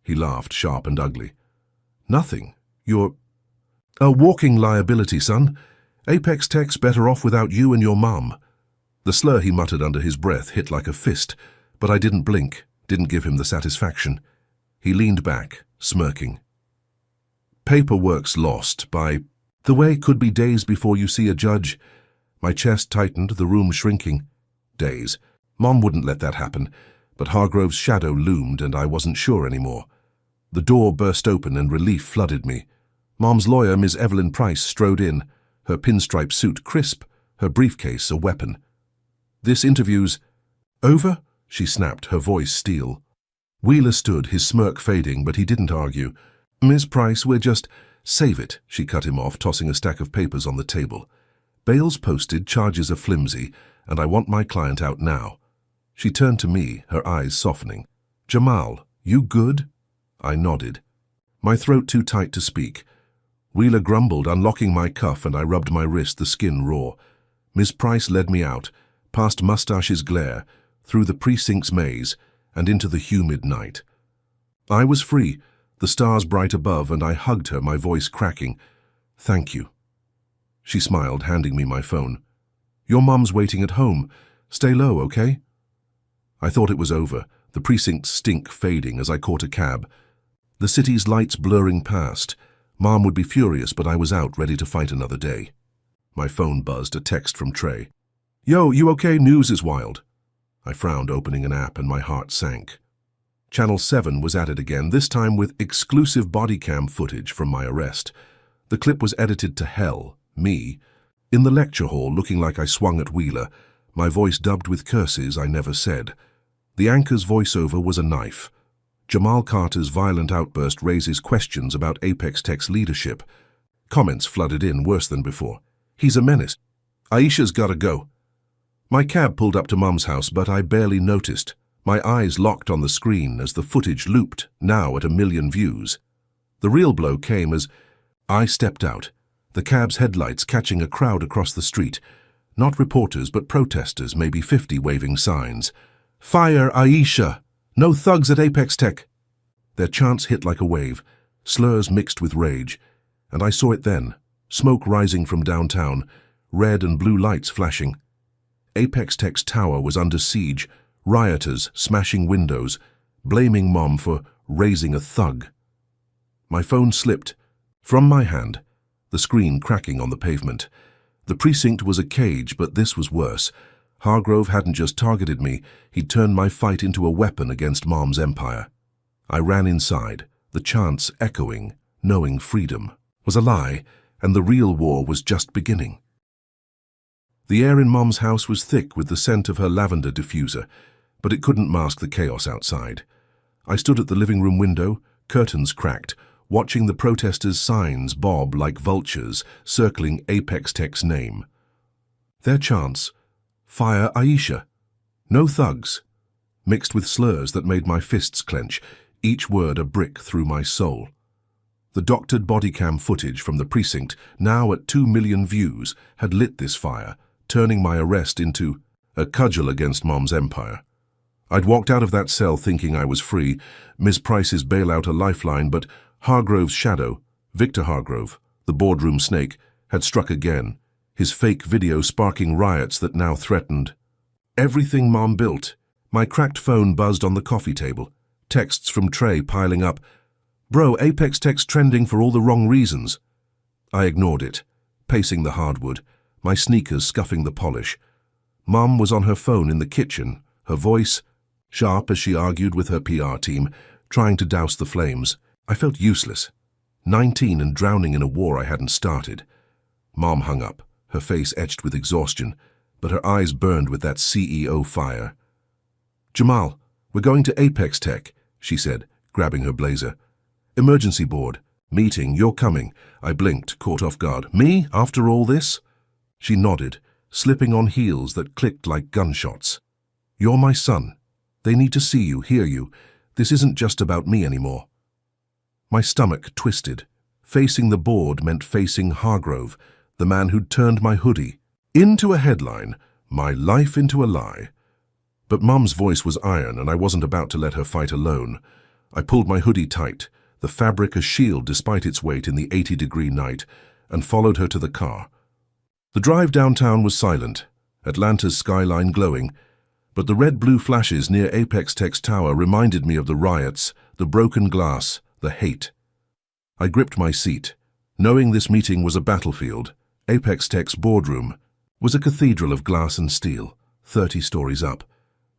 He laughed, sharp and ugly. "Nothing? You're a walking liability, son. Apex Tech's better off without you and your mum." The slur he muttered under his breath hit like a fist, but I didn't blink, didn't give him the satisfaction. He leaned back, smirking. "Paperwork's lost by the way could be days before you see a judge." My chest tightened, the room shrinking. Days. Mom wouldn't let that happen, but Hargrove's shadow loomed and I wasn't sure anymore. The door burst open and relief flooded me. Mom's lawyer, Ms. Evelyn Price, strode in, her pinstripe suit crisp, her briefcase a weapon. "This interview's over?" she snapped, her voice steel. Wheeler stood, his smirk fading, but he didn't argue. "Ms. Price, we're just—" "Save it," she cut him off, tossing a stack of papers on the table. "Bail's posted, charges are flimsy, and I want my client out now." She turned to me, her eyes softening. "Jamal, you good?" I nodded. My throat too tight to speak. Wheeler grumbled, unlocking my cuff, and I rubbed my wrist, the skin raw. Ms. Price led me out, past Mustache's glare, through the precinct's maze, and into the humid night. I was free, the stars bright above, and I hugged her, my voice cracking. "Thank you." She smiled, handing me my phone. "Your mum's waiting at home. Stay low, okay?" I thought it was over, the precinct's stink fading as I caught a cab. The city's lights blurring past. Mom would be furious, but I was out, ready to fight another day. My phone buzzed, a text from Trey. "Yo, you okay? News is wild." I frowned, opening an app, and my heart sank. Channel 7 was at it again, this time with exclusive body cam footage from my arrest. The clip was edited to hell, me, in the lecture hall looking like I swung at Wheeler, my voice dubbed with curses I never said. The anchor's voiceover was a knife. Jamal Carter's violent outburst raises questions about Apex Tech's leadership. Comments flooded in, worse than before. "He's a menace. Aisha's gotta go." My cab pulled up to Mum's house, but I barely noticed. My eyes locked on the screen as the footage looped, now at 1,000,000 views. The real blow came as I stepped out, the cab's headlights catching a crowd across the street. Not reporters, but protesters, maybe 50 waving signs. "Fire Aisha! No thugs at Apex Tech!" Their chants hit like a wave, slurs mixed with rage. And I saw it then, smoke rising from downtown, red and blue lights flashing. Apex Tech's tower was under siege, rioters smashing windows, blaming Mom for raising a thug. My phone slipped from my hand, the screen cracking on the pavement. The precinct was a cage, but this was worse. Hargrove hadn't just targeted me, he'd turned my fight into a weapon against Mom's empire. I ran inside, the chants echoing, knowing freedom was a lie, and the real war was just beginning. The air in Mom's house was thick with the scent of her lavender diffuser, but it couldn't mask the chaos outside. I stood at the living room window, curtains cracked, watching the protesters' signs bob like vultures, circling Apex Tech's name. Their chants, "Fire Aisha," "No thugs," mixed with slurs that made my fists clench, each word a brick through my soul. The doctored bodycam footage from the precinct, now at 2,000,000 views, had lit this fire, turning my arrest into a cudgel against Mom's empire. I'd walked out of that cell thinking I was free, Ms. Price's bailout a lifeline, but Hargrove's shadow, Victor Hargrove, the boardroom snake, had struck again, his fake video sparking riots that now threatened everything Mom built. My cracked phone buzzed on the coffee table, texts from Trey piling up. "Bro, Apex Tech's trending for all the wrong reasons." I ignored it, pacing the hardwood, my sneakers scuffing the polish. Mom was on her phone in the kitchen, her voice sharp as she argued with her PR team, trying to douse the flames. I felt useless, 19 and drowning in a war I hadn't started. Mom hung up, her face etched with exhaustion, but her eyes burned with that CEO fire. "Jamal, we're going to Apex Tech," she said, grabbing her blazer. "Emergency board. Meeting, you're coming. I blinked, caught off guard. Me, after all this? She nodded, slipping on heels that clicked like gunshots. You're my son. They need to see you, hear you. This isn't just about me anymore. My stomach twisted. Facing the board meant facing Hargrove, the man who'd turned my hoodie into a headline, my life into a lie. But Mum's voice was iron, and I wasn't about to let her fight alone. I pulled my hoodie tight, the fabric a shield despite its weight in the 80-degree night, and followed her to the car. The drive downtown was silent, Atlanta's skyline glowing, but the red-blue flashes near Apex Tech's tower reminded me of the riots, the broken glass, the hate. I gripped my seat, knowing this meeting was a battlefield. Apex Tech's boardroom was a cathedral of glass and steel, 30 stories up,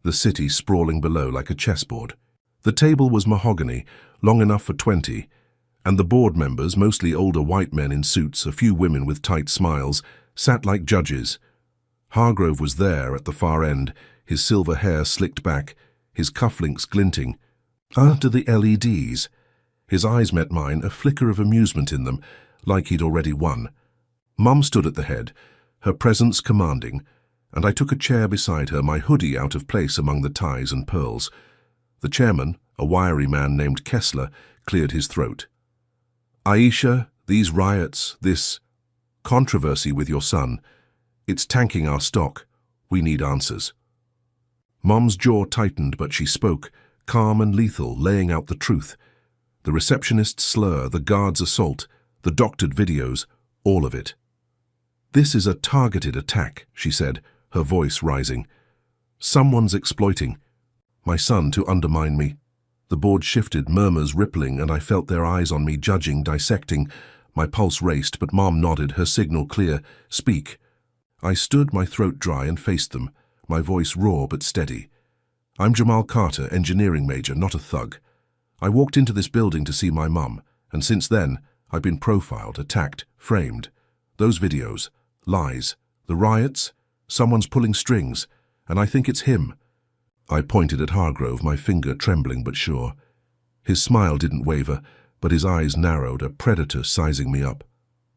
the city sprawling below like a chessboard. The table was mahogany, long enough for 20, and the board members, mostly older white men in suits, a few women with tight smiles, sat like judges. Hargrove was there at the far end, his silver hair slicked back, his cufflinks glinting. Under the LEDs. His eyes met mine, a flicker of amusement in them, like he'd already won. Mum stood at the head, her presence commanding, and I took a chair beside her, my hoodie out of place among the ties and pearls. The chairman, a wiry man named Kessler, cleared his throat. Aisha, these riots, this controversy with your son, it's tanking our stock. We need answers. Mum's jaw tightened, but she spoke, calm and lethal, laying out the truth. The receptionist's slur, the guard's assault, the doctored videos, all of it. This is a targeted attack, she said, her voice rising. Someone's exploiting my son to undermine me. The board shifted, murmurs rippling, and I felt their eyes on me, judging, dissecting. My pulse raced, but Mom nodded, her signal clear. Speak. I stood, my throat dry, and faced them, my voice raw but steady. I'm Jamal Carter, engineering major, not a thug. I walked into this building to see my mum, and since then, I've been profiled, attacked, framed. Those videos, lies, the riots, someone's pulling strings, and I think it's him. I pointed at Hargrove, my finger trembling but sure. His smile didn't waver, but his eyes narrowed, a predator sizing me up.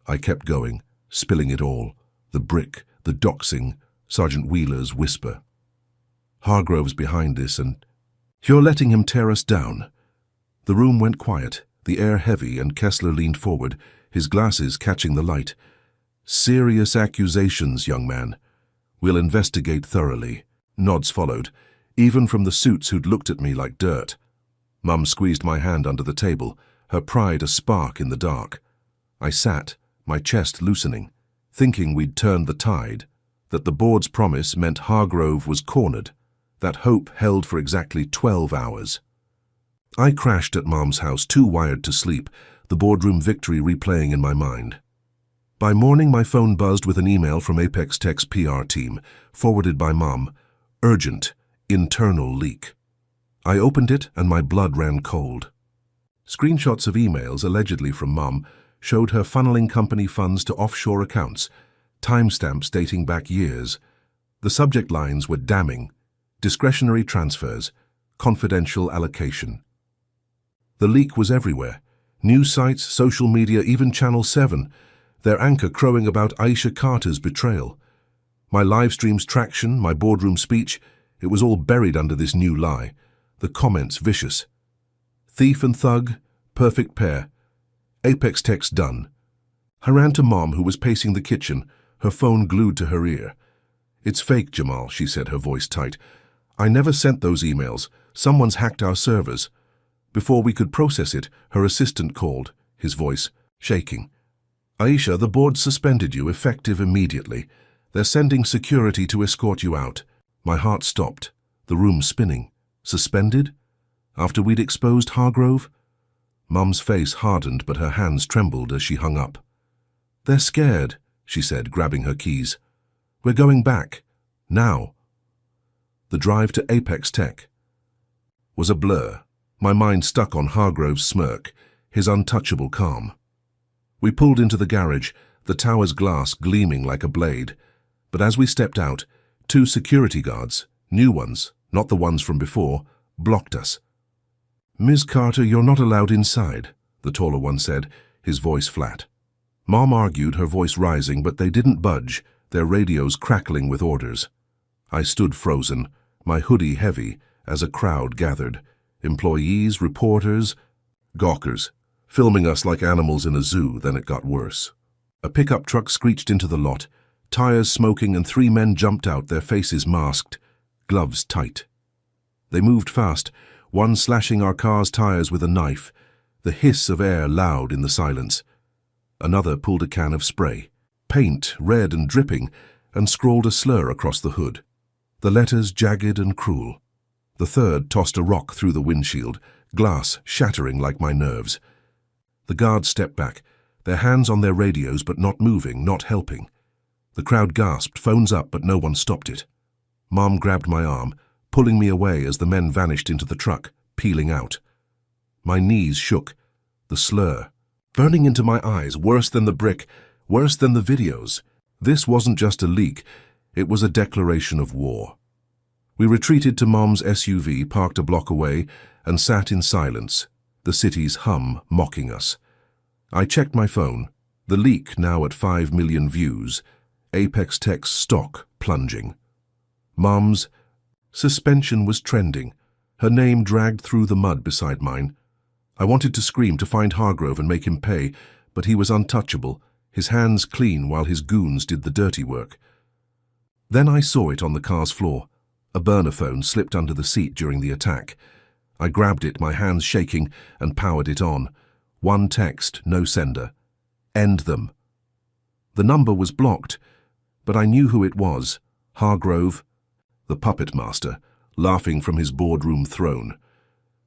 I kept going, spilling it all. The brick, the doxing, Sergeant Wheeler's whisper. Hargrove's behind this, and you're letting him tear us down. The room went quiet, the air heavy, and Kessler leaned forward, his glasses catching the light. Serious accusations, young man. We'll investigate thoroughly. Nods followed, even from the suits who'd looked at me like dirt. Mum squeezed my hand under the table, her pride a spark in the dark. I sat, my chest loosening, thinking we'd turned the tide, that the board's promise meant Hargrove was cornered, that hope held for exactly 12 hours. I crashed at Mom's house, too wired to sleep, the boardroom victory replaying in my mind. By morning, my phone buzzed with an email from Apex Tech's PR team, forwarded by Mom. Urgent, internal leak. I opened it and my blood ran cold. Screenshots of emails, allegedly from Mom, showed her funneling company funds to offshore accounts, timestamps dating back years. The subject lines were damning: discretionary transfers, confidential allocation. The leak was everywhere. News sites, social media, even Channel 7, their anchor crowing about Aisha Carter's betrayal. My live stream's traction, my boardroom speech, it was all buried under this new lie. The comments vicious. Thief and thug, perfect pair. Apex Tech's done. I ran to Mom, who was pacing the kitchen, her phone glued to her ear. It's fake, Jamal, she said, her voice tight. I never sent those emails. Someone's hacked our servers. Before we could process it, her assistant called, his voice shaking. Aisha, the board suspended you, effective immediately. They're sending security to escort you out. My heart stopped, the room spinning. Suspended? After we'd exposed Hargrove? Mum's face hardened, but her hands trembled as she hung up. They're scared, she said, grabbing her keys. We're going back. Now. The drive to Apex Tech was a blur, my mind stuck on Hargrove's smirk, his untouchable calm. We pulled into the garage, the tower's glass gleaming like a blade. But as we stepped out, 2 security guards, new ones, not the ones from before, blocked us. Ms. Carter, you're not allowed inside, the taller one said, his voice flat. Mom argued, her voice rising, but they didn't budge, their radios crackling with orders. I stood frozen, my hoodie heavy, as a crowd gathered. Employees, reporters, gawkers, filming us like animals in a zoo. Then it got worse. A pickup truck screeched into the lot, tires smoking, and 3 men jumped out, their faces masked, gloves tight. They moved fast, one slashing our car's tires with a knife, the hiss of air loud in the silence. Another pulled a can of spray, paint red and dripping, and scrawled a slur across the hood, the letters jagged and cruel. The third tossed a rock through the windshield, glass shattering like my nerves. The guards stepped back, their hands on their radios but not moving, not helping. The crowd gasped, phones up, but no one stopped it. Mom grabbed my arm, pulling me away as the men vanished into the truck, peeling out. My knees shook, the slur burning into my eyes, worse than the brick, worse than the videos. This wasn't just a leak, it was a declaration of war. We retreated to Mom's SUV, parked a block away, and sat in silence, the city's hum mocking us. I checked my phone, the leak now at 5 million views, Apex Tech's stock plunging. Mom's suspension was trending, her name dragged through the mud beside mine. I wanted to scream, to find Hargrove and make him pay, but he was untouchable, his hands clean while his goons did the dirty work. Then I saw it on the car's floor. A burner phone slipped under the seat during the attack. I grabbed it, my hands shaking, and powered it on. One text, no sender. End them. The number was blocked, but I knew who it was. Hargrove, the puppet master, laughing from his boardroom throne.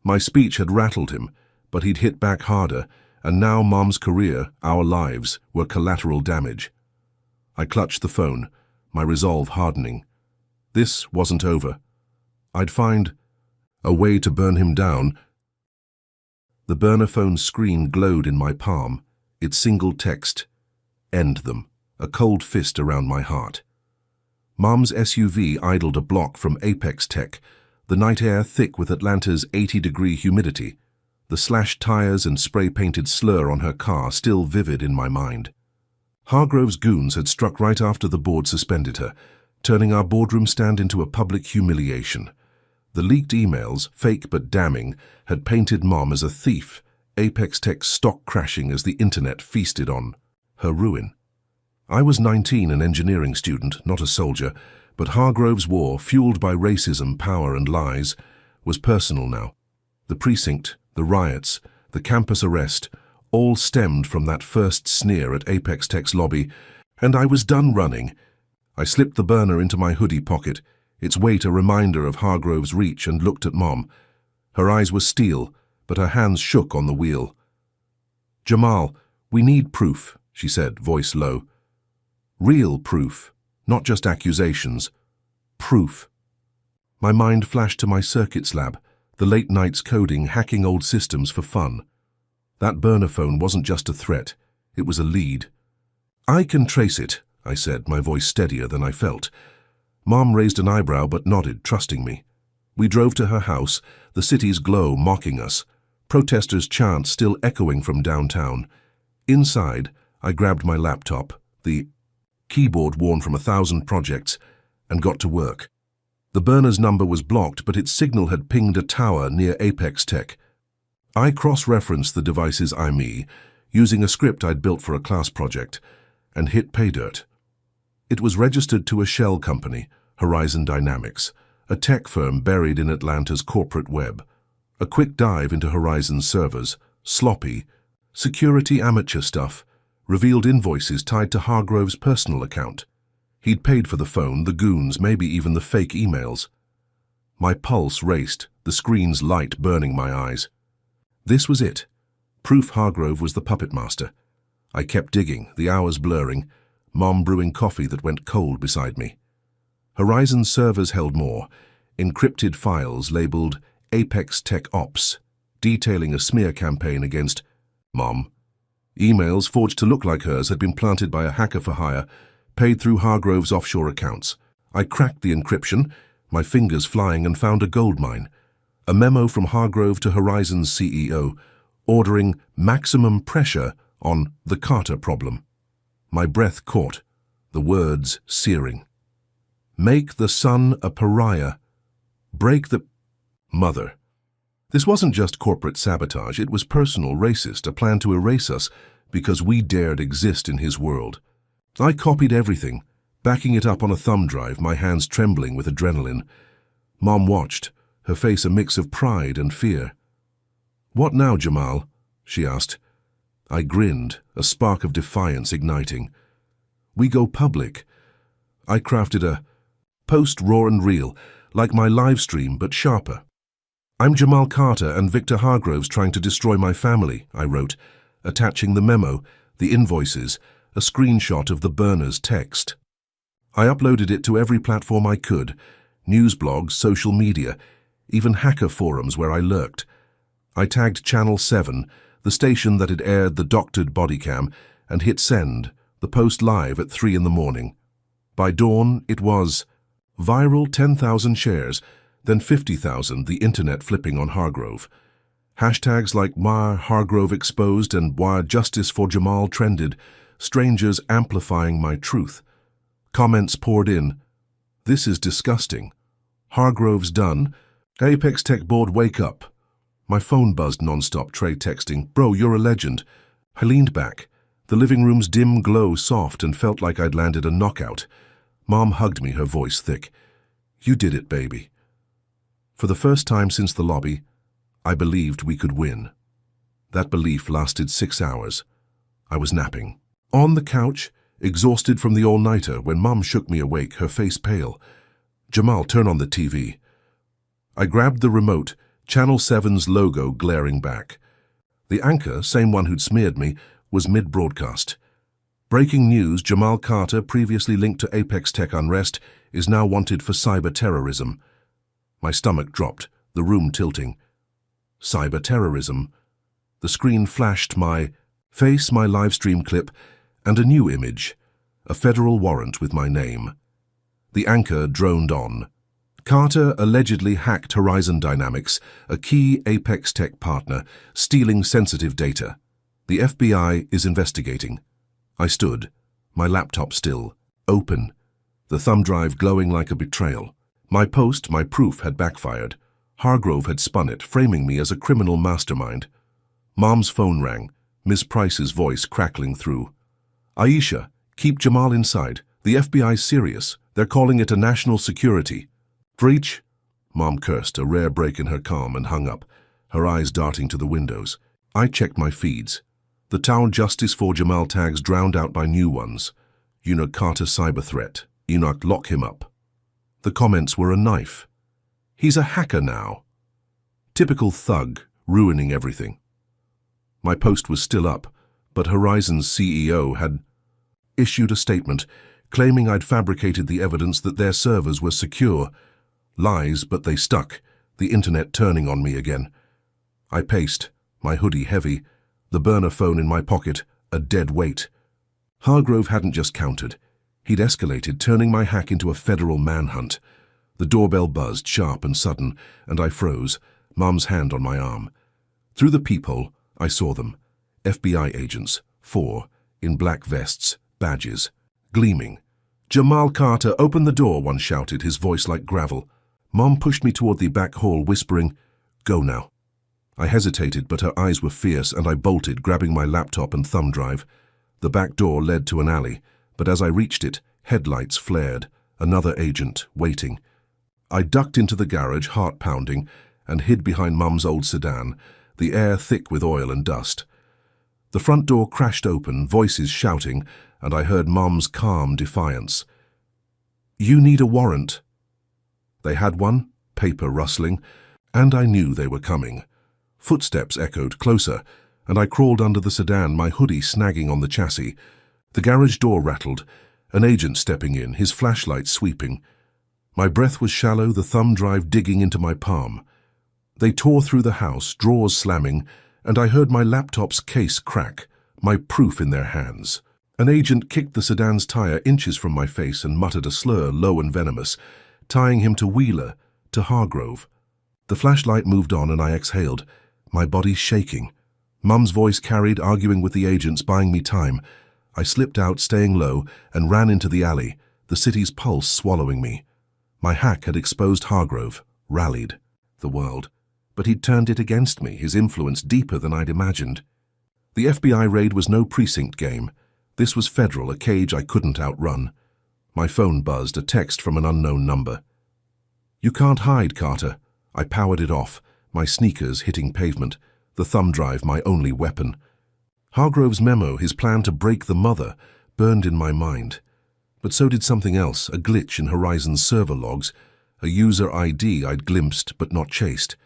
My speech had rattled him, but he'd hit back harder, and now Mom's career, our lives, were collateral damage. I clutched the phone, my resolve hardening. This wasn't over. I'd find a way to burn him down. The burner phone's screen glowed in my palm, its single text, "End them," a cold fist around my heart. Mom's SUV idled a block from Apex Tech, the night air thick with Atlanta's 80-degree humidity, the slashed tires and spray-painted slur on her car still vivid in my mind. Hargrove's goons had struck right after the board suspended her, turning our boardroom stand into a public humiliation. The leaked emails, fake but damning, had painted Mom as a thief, Apex Tech's stock crashing as the internet feasted on her ruin. I was 19, an engineering student, not a soldier, but Hargrove's war, fueled by racism, power and lies, was personal now. The precinct, the riots, the campus arrest, all stemmed from that first sneer at Apex Tech's lobby, and I was done running. I slipped the burner into my hoodie pocket, its weight a reminder of Hargrove's reach, and looked at Mom. Her eyes were steel, but her hands shook on the wheel. "Jamal, we need proof," she said, voice low. "Real proof, not just accusations. Proof." My mind flashed to my circuits lab, the late nights coding, hacking old systems for fun. That burner phone wasn't just a threat, it was a lead. "I can trace it," I said, my voice steadier than I felt. Mom raised an eyebrow but nodded, trusting me. We drove to her house, the city's glow mocking us, protesters' chants still echoing from downtown. Inside, I grabbed my laptop, the keyboard worn from 1,000 projects, and got to work. The burner's number was blocked, but its signal had pinged a tower near Apex Tech. I cross-referenced the device's IME, using a script I'd built for a class project, and hit pay dirt. It was registered to a shell company, Horizon Dynamics, a tech firm buried in Atlanta's corporate web. A quick dive into Horizon's servers, sloppy, security amateur stuff, revealed invoices tied to Hargrove's personal account. He'd paid for the phone, the goons, maybe even the fake emails. My pulse raced, the screen's light burning my eyes. This was it. Proof Hargrove was the puppet master. I kept digging, the hours blurring, Mom brewing coffee that went cold beside me. Horizon's servers held more, encrypted files labeled Apex Tech Ops, detailing a smear campaign against Mom. Emails forged to look like hers had been planted by a hacker for hire, paid through Hargrove's offshore accounts. I cracked the encryption, my fingers flying, and found a goldmine. A memo from Hargrove to Horizon's CEO, ordering maximum pressure on the Carter problem. My breath caught, the words searing. Make the sun a pariah. Break the... Mother. This wasn't just corporate sabotage, it was personal, racist, a plan to erase us because we dared exist in his world. I copied everything, backing it up on a thumb drive, my hands trembling with adrenaline. Mom watched, her face a mix of pride and fear. "What now, Jamal?" she asked. I grinned, a spark of defiance igniting. "We go public." I crafted a post raw and real, like my live stream but sharper. "I'm Jamal Carter and Victor Hargroves trying to destroy my family," I wrote, attaching the memo, the invoices, a screenshot of the burner's text. I uploaded it to every platform I could, news blogs, social media, even hacker forums where I lurked. I tagged Channel 7, the station that had aired the doctored bodycam, and hit send, the post live at 3 in the morning. By dawn, it was viral 10,000 shares, then 50,000, the internet flipping on Hargrove. Hashtags like Why Hargrove Exposed and Why Justice for Jamal trended, strangers amplifying my truth. Comments poured in. "This is disgusting. Hargrove's done. Apex Tech board, wake up." My phone buzzed non-stop, Trey texting, "Bro, you're a legend." I leaned back, the living room's dim glow soft, and felt like I'd landed a knockout. Mom hugged me, her voice thick. "You did it, baby." For the first time since the lobby, I believed we could win. That belief lasted 6 hours. I was napping. On the couch, exhausted from the all-nighter, when Mom shook me awake, her face pale. "Jamal, turn on the TV." I grabbed the remote, Channel 7's logo glaring back. The anchor, same one who'd smeared me, was mid-broadcast. "Breaking news, Jamal Carter, previously linked to Apex Tech unrest, is now wanted for cyber-terrorism." My stomach dropped, the room tilting. Cyber-terrorism. The screen flashed my face, my livestream clip, and a new image, a federal warrant with my name. The anchor droned on. "Carter allegedly hacked Horizon Dynamics, a key Apex Tech partner, stealing sensitive data. The FBI is investigating." I stood, my laptop still, open, the thumb drive glowing like a betrayal. My post, my proof, had backfired. Hargrove had spun it, framing me as a criminal mastermind. Mom's phone rang, Ms. Price's voice crackling through. "Aisha, keep Jamal inside. The FBI's serious. They're calling it a national security." "Breach?" Mom cursed, a rare break in her calm, and hung up, her eyes darting to the windows. I checked my feeds. The Town Justice for Jamal tags drowned out by new ones. Enoch Carter cyber threat. Enoch, lock him up. The comments were a knife. "He's a hacker now." Typical thug, ruining everything. My post was still up, but Horizon's CEO had issued a statement claiming I'd fabricated the evidence that their servers were secure. Lies, but they stuck, the internet turning on me again. I paced, my hoodie heavy, the burner phone in my pocket, a dead weight. Hargrove hadn't just countered. He'd escalated, turning my hack into a federal manhunt. The doorbell buzzed, sharp and sudden, and I froze, Mom's hand on my arm. Through the peephole, I saw them. FBI agents, 4, in black vests, badges, gleaming. "Jamal Carter, open the door," one shouted, his voice like gravel. Mom pushed me toward the back hall, whispering, "Go now." I hesitated, but her eyes were fierce, and I bolted, grabbing my laptop and thumb drive. The back door led to an alley, but as I reached it, headlights flared, another agent, waiting. I ducked into the garage, heart pounding, and hid behind Mum's old sedan, the air thick with oil and dust. The front door crashed open, voices shouting, and I heard Mom's calm defiance. "You need a warrant." They had one, paper rustling, and I knew they were coming. Footsteps echoed closer, and I crawled under the sedan, my hoodie snagging on the chassis. The garage door rattled, an agent stepping in, his flashlight sweeping. My breath was shallow, the thumb drive digging into my palm. They tore through the house, drawers slamming, and I heard my laptop's case crack, my proof in their hands. An agent kicked the sedan's tire inches from my face and muttered a slur, low and venomous, tying him to Wheeler, to Hargrove. The flashlight moved on and I exhaled, my body shaking. Mum's voice carried, arguing with the agents, buying me time. I slipped out, staying low, and ran into the alley, the city's pulse swallowing me. My hack had exposed Hargrove, rallied the world, but he'd turned it against me, his influence deeper than I'd imagined. The FBI raid was no precinct game. This was federal, a cage I couldn't outrun. My phone buzzed, a text from an unknown number. "You can't hide, Carter." I powered it off, my sneakers hitting pavement, the thumb drive my only weapon. Hargrove's memo, his plan to break the mother, burned in my mind. But so did something else, a glitch in Horizon's server logs, a user ID I'd glimpsed but not chased.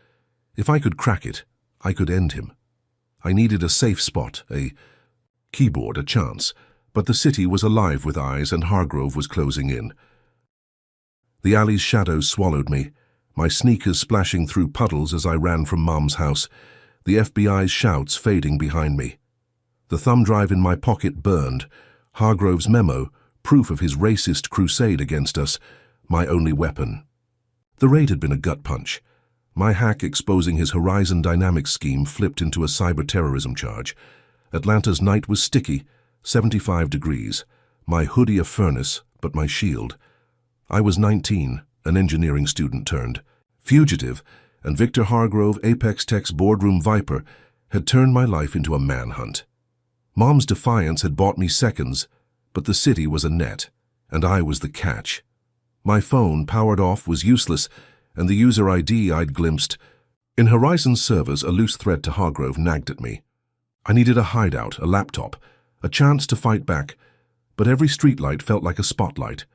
If I could crack it, I could end him. I needed a safe spot, a keyboard, a chance, but the city was alive with eyes and Hargrove was closing in. The alley's shadows swallowed me, my sneakers splashing through puddles as I ran from Mum's house, the FBI's shouts fading behind me. The thumb drive in my pocket burned, Hargrove's memo, proof of his racist crusade against us, my only weapon. The raid had been a gut punch. My hack exposing his Horizon Dynamics scheme flipped into a cyber-terrorism charge. Atlanta's night was sticky, 75 degrees, my hoodie a furnace, but my shield. I was 19, an engineering student turned fugitive, and Victor Hargrove, Apex Tech's boardroom viper, had turned my life into a manhunt. Mom's defiance had bought me seconds, but the city was a net, and I was the catch. My phone, powered off, was useless, and the user ID I'd glimpsed. In Horizon's servers, a loose thread to Hargrove nagged at me. I needed a hideout, a laptop, a chance to fight back, but every streetlight felt like a spotlight.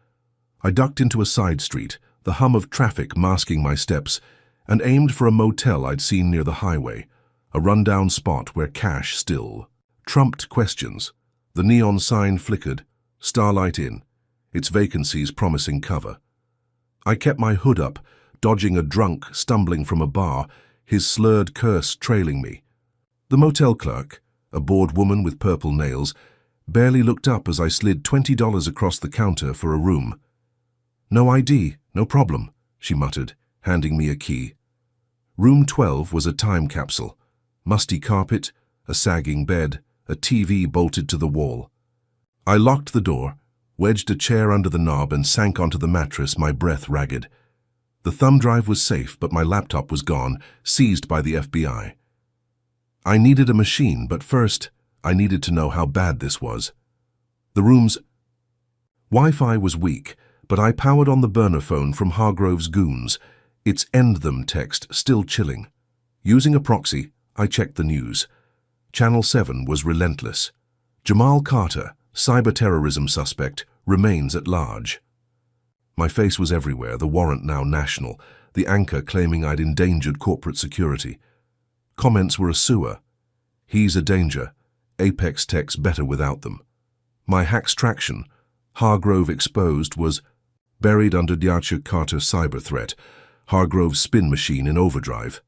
I ducked into a side street, the hum of traffic masking my steps, and aimed for a motel I'd seen near the highway, a rundown spot where cash still trumped questions. The neon sign flickered, Starlight Inn, its vacancies promising cover. I kept my hood up, dodging a drunk stumbling from a bar, his slurred curse trailing me. The motel clerk, a bored woman with purple nails, barely looked up as I slid $20 across the counter for a room. "No ID, no problem," she muttered, handing me a key. Room 12 was a time capsule. Musty carpet, a sagging bed, a TV bolted to the wall. I locked the door, wedged a chair under the knob and sank onto the mattress, my breath ragged. The thumb drive was safe, but my laptop was gone, seized by the FBI. I needed a machine, but first, I needed to know how bad this was. The room's Wi-Fi was weak, but I powered on the burner phone from Hargrove's goons, its "end them" text still chilling. Using a proxy, I checked the news. Channel 7 was relentless. Jamal Carter, cyber-terrorism suspect, remains at large. My face was everywhere, the warrant now national, the anchor claiming I'd endangered corporate security. Comments were a sewer. "He's a danger. Apex Tech's better without them." My hack's traction, Hargrove exposed, was buried under Dyacha Carter cyber threat, Hargrove's spin machine in overdrive.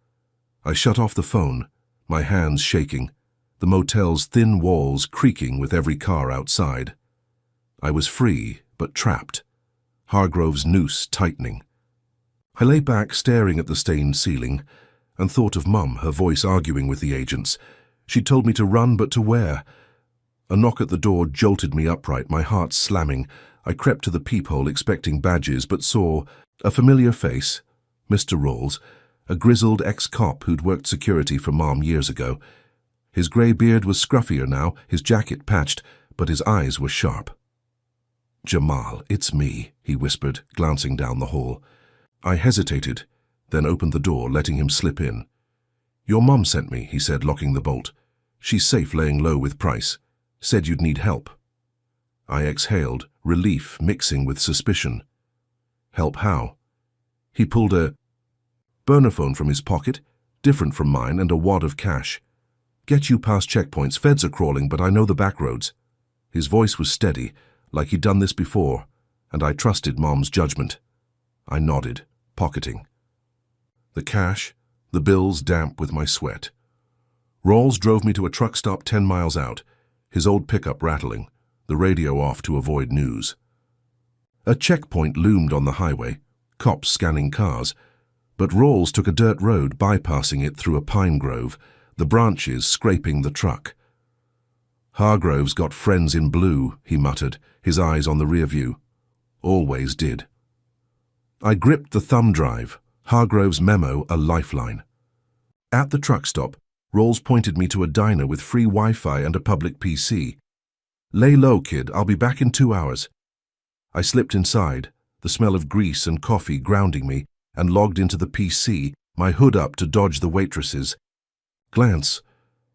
I shut off the phone, my hands shaking, the motel's thin walls creaking with every car outside. I was free, but trapped, Hargrove's noose tightening. I lay back, staring at the stained ceiling, and thought of Mum, her voice arguing with the agents. She'd told me to run, but to where? A knock at the door jolted me upright, my heart slamming. I crept to the peephole, expecting badges, but saw a familiar face, Mr. Rawls, a grizzled ex-cop who'd worked security for Mom years ago. His grey beard was scruffier now, his jacket patched, but his eyes were sharp. "Jamal, it's me," he whispered, glancing down the hall. I hesitated, then opened the door, letting him slip in. "Your mum sent me," he said, locking the bolt. "She's safe laying low with Price. Said you'd need help." I exhaled, relief mixing with suspicion. "Help how?" He pulled a burner phone from his pocket, different from mine, and a wad of cash. "Get you past checkpoints. Feds are crawling, but I know the back roads." His voice was steady, like he'd done this before, and I trusted Mom's judgment. I nodded, pocketing the cash, the bills damp with my sweat. Rawls drove me to a truck stop 10 miles out, his old pickup rattling, the radio off to avoid news. A checkpoint loomed on the highway, cops scanning cars, but Rawls took a dirt road, bypassing it through a pine grove, the branches scraping the truck. "Hargrove's got friends in blue," he muttered, his eyes on the rear view. Always did. I gripped the thumb drive, Hargrove's memo a lifeline. At the truck stop, Rawls pointed me to a diner with free Wi-Fi and a public PC. "Lay low, kid, I'll be back in 2 hours." I slipped inside, the smell of grease and coffee grounding me, and logged into the PC, my hood up to dodge the waitresses. Glance.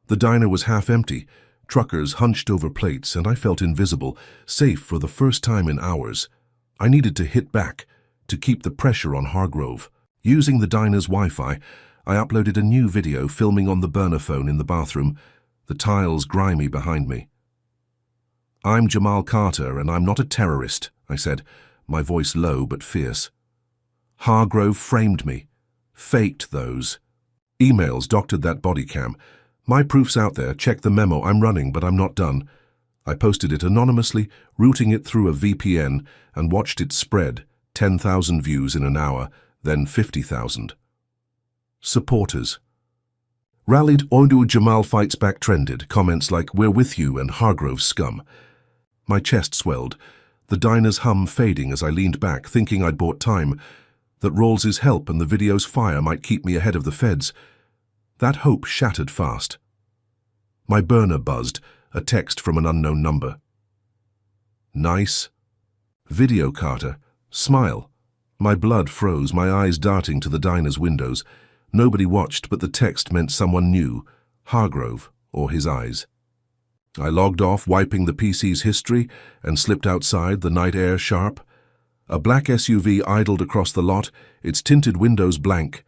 The diner was half empty, truckers hunched over plates, and I felt invisible, safe for the first time in hours. I needed to hit back, to keep the pressure on Hargrove. Using the diner's Wi-Fi, I uploaded a new video filming on the burner phone in the bathroom, the tiles grimy behind me. "I'm Jamal Carter, and I'm not a terrorist," I said, my voice low but fierce. "Hargrove framed me. Faked those. Emails doctored that body cam. My proof's out there, check the memo, I'm running, but I'm not done." I posted it anonymously, routing it through a VPN, and watched it spread, 10,000 views in an hour, then 50,000. Supporters. Rallied Oidu Jamal fights back trended, comments like "We're with you" and "Hargrove scum." My chest swelled, the diner's hum fading as I leaned back, thinking I'd bought time, that Rawls's help and the video's fire might keep me ahead of the feds. That hope shattered fast. My burner buzzed, a text from an unknown number. "Nice. Video, Carter. Smile." My blood froze, my eyes darting to the diner's windows. Nobody watched, but the text meant someone knew, Hargrove or his eyes. I logged off, wiping the PC's history, and slipped outside, the night air sharp. A black SUV idled across the lot, its tinted windows blank.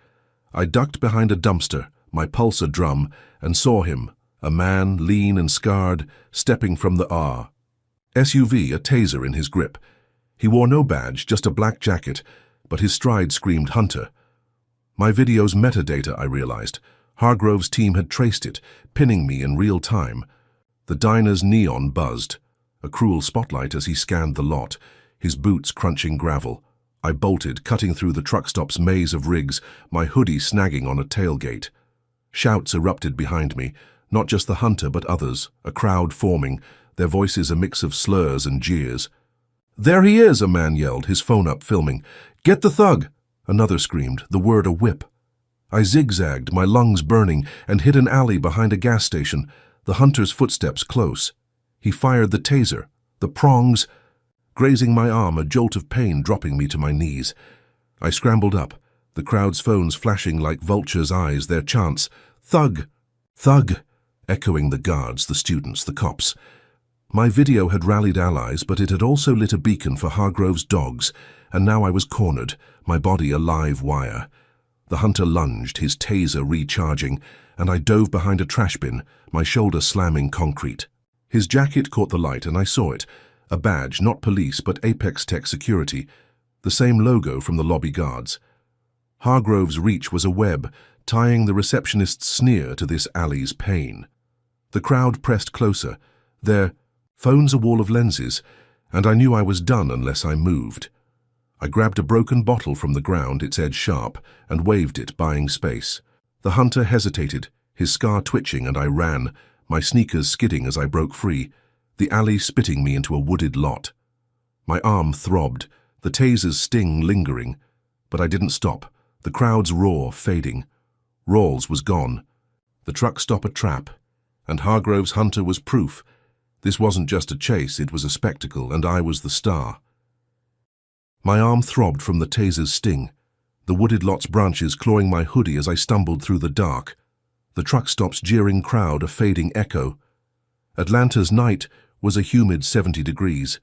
I ducked behind a dumpster, my pulse a drum, and saw him, a man, lean and scarred, stepping from the SUV, a taser in his grip. He wore no badge, just a black jacket, but his stride screamed hunter. My video's metadata, I realized. Hargrove's team had traced it, pinning me in real time. The diner's neon buzzed, a cruel spotlight as he scanned the lot, his boots crunching gravel. I bolted, cutting through the truck stop's maze of rigs, my hoodie snagging on a tailgate. Shouts erupted behind me, not just the hunter but others, a crowd forming, their voices a mix of slurs and jeers. "There he is," a man yelled, his phone up filming. "Get the thug!" Another screamed, the word a whip. I zigzagged, my lungs burning, and hit an alley behind a gas station, the hunter's footsteps close. He fired the taser, the prongs, grazing my arm, a jolt of pain dropping me to my knees. I scrambled up, the crowd's phones flashing like vultures' eyes, their chants, "Thug! Thug!" echoing the guards, the students, the cops. My video had rallied allies, but it had also lit a beacon for Hargrove's dogs, and now I was cornered, my body a live wire. The hunter lunged, his taser recharging, and I dove behind a trash bin, my shoulder slamming concrete. His jacket caught the light, and I saw it, a badge, not police, but Apex Tech Security, the same logo from the lobby guards. Hargrove's reach was a web, tying the receptionist's sneer to this alley's pain. The crowd pressed closer, their phones a wall of lenses, and I knew I was done unless I moved. I grabbed a broken bottle from the ground, its edge sharp, and waved it, buying space. The hunter hesitated, his scar twitching, and I ran, my sneakers skidding as I broke free, the alley spitting me into a wooded lot. My arm throbbed, the taser's sting lingering, but I didn't stop, the crowd's roar fading. Rawls was gone. The truck stop a trap, and Hargrove's hunter was proof. This wasn't just a chase, it was a spectacle, and I was the star. My arm throbbed from the taser's sting, the wooded lot's branches clawing my hoodie as I stumbled through the dark. The truck stop's jeering crowd a fading echo. Atlanta's night was a humid 70 degrees,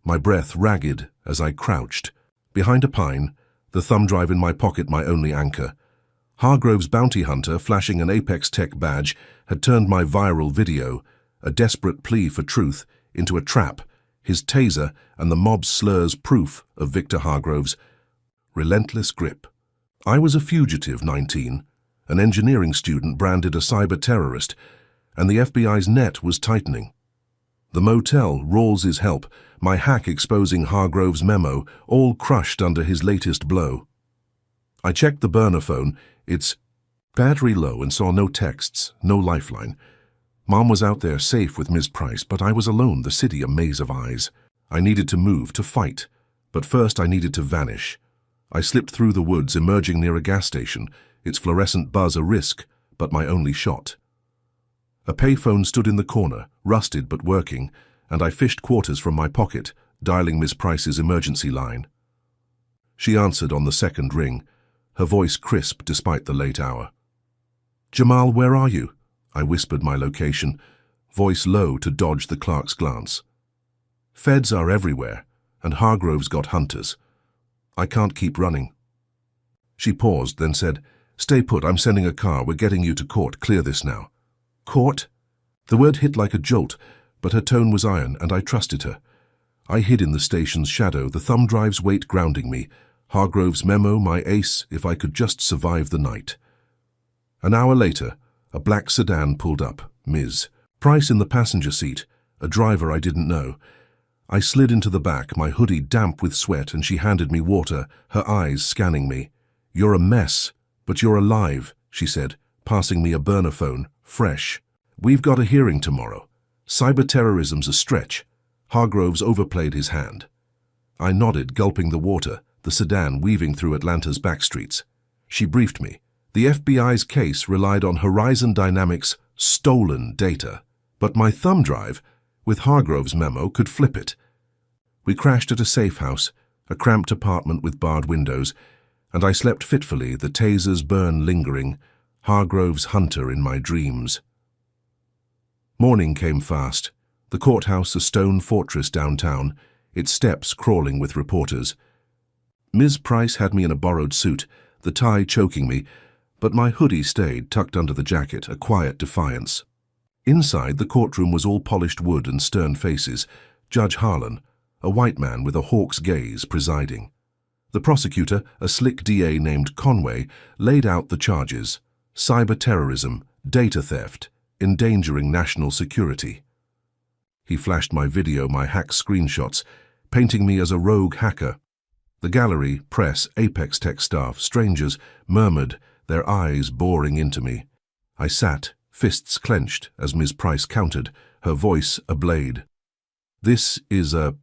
my breath ragged as I crouched. Behind a pine, the thumb drive in my pocket my only anchor. Hargrove's bounty hunter, flashing an Apex Tech badge, had turned my viral video, a desperate plea for truth, into a trap, his taser and the mob's slurs proof of Victor Hargrove's relentless grip. I was a fugitive, 19, an engineering student branded a cyber terrorist, and the FBI's net was tightening. The motel, Rawls's help, my hack exposing Hargrove's memo, all crushed under his latest blow. I checked the burner phone, its Battery low and saw no texts, no lifeline. Mom was out there safe with Ms. Price, but I was alone, the city a maze of eyes. I needed to move, to fight. But first I needed to vanish. I slipped through the woods, emerging near a gas station, its fluorescent buzz a risk, but my only shot. A payphone stood in the corner, rusted but working, and I fished quarters from my pocket, dialing Ms. Price's emergency line. She answered on the second ring, her voice crisp despite the late hour. "Jamal, where are you?" I whispered my location, voice low to dodge the clerk's glance. "Feds are everywhere, and Hargrove's got hunters. I can't keep running." She paused, then said, "Stay put, I'm sending a car, we're getting you to court, clear this now." "Court?" The word hit like a jolt, but her tone was iron, and I trusted her. I hid in the station's shadow, the thumb drive's weight grounding me, Hargrove's memo my ace if I could just survive the night. An hour later, a black sedan pulled up, Ms. Price in the passenger seat, a driver I didn't know. I slid into the back, my hoodie damp with sweat, and she handed me water, her eyes scanning me. "You're a mess, but you're alive," she said, passing me a burner phone, fresh. "We've got a hearing tomorrow. Cyber-terrorism's a stretch." Hargroves overplayed his hand. I nodded, gulping the water, the sedan weaving through Atlanta's backstreets. She briefed me. The FBI's case relied on Horizon Dynamics' stolen data, but my thumb drive, with Hargrove's memo, could flip it. We crashed at a safe house, a cramped apartment with barred windows, and I slept fitfully, the taser's burn lingering, Hargrove's hunter in my dreams. Morning came fast. The courthouse a stone fortress downtown, its steps crawling with reporters. Ms. Price had me in a borrowed suit, the tie choking me, but my hoodie stayed tucked under the jacket, a quiet defiance. Inside, the courtroom was all polished wood and stern faces. Judge Harlan, a white man with a hawk's gaze, presiding. The prosecutor, a slick DA named Conway, laid out the charges: cyber-terrorism, data theft, endangering national security. He flashed my video, my hack screenshots, painting me as a rogue hacker. The gallery, press, Apex Tech staff, strangers, murmured, their eyes boring into me. I sat, fists clenched, as Ms. Price countered, her voice a blade. "This is a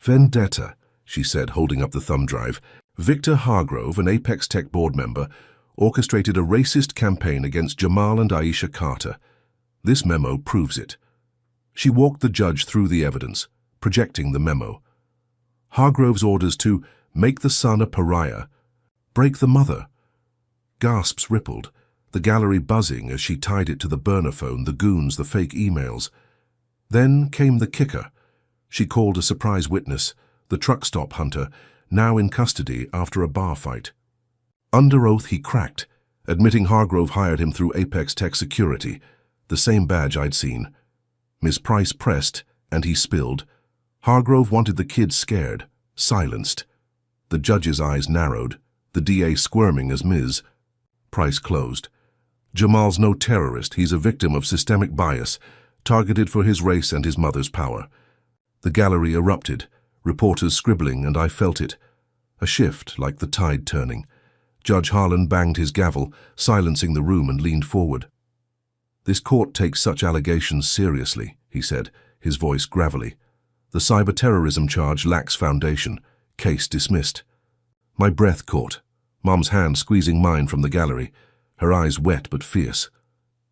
vendetta," she said, holding up the thumb drive. "Victor Hargrove, an Apex Tech board member, orchestrated a racist campaign against Jamal and Aisha Carter. This memo proves it." She walked the judge through the evidence, projecting the memo. Hargrove's orders to make the son a pariah, break the mother. Gasps rippled, the gallery buzzing as she tied it to the burner phone, the goons, the fake emails. Then came the kicker. She called a surprise witness, the truck stop hunter, now in custody after a bar fight. Under oath he cracked, admitting Hargrove hired him through Apex Tech Security, the same badge I'd seen. Ms. Price pressed, and he spilled. Hargrove wanted the kid scared, silenced. The judge's eyes narrowed, the DA squirming as Ms. Price closed. "Jamal's no terrorist, he's a victim of systemic bias, targeted for his race and his mother's power." The gallery erupted, reporters scribbling, and I felt it. A shift, like the tide turning. Judge Harlan banged his gavel, silencing the room, and leaned forward. "This court takes such allegations seriously," he said, his voice gravelly. "The cyber-terrorism charge lacks foundation. Case dismissed." My breath caught, Mom's hand squeezing mine from the gallery, her eyes wet but fierce.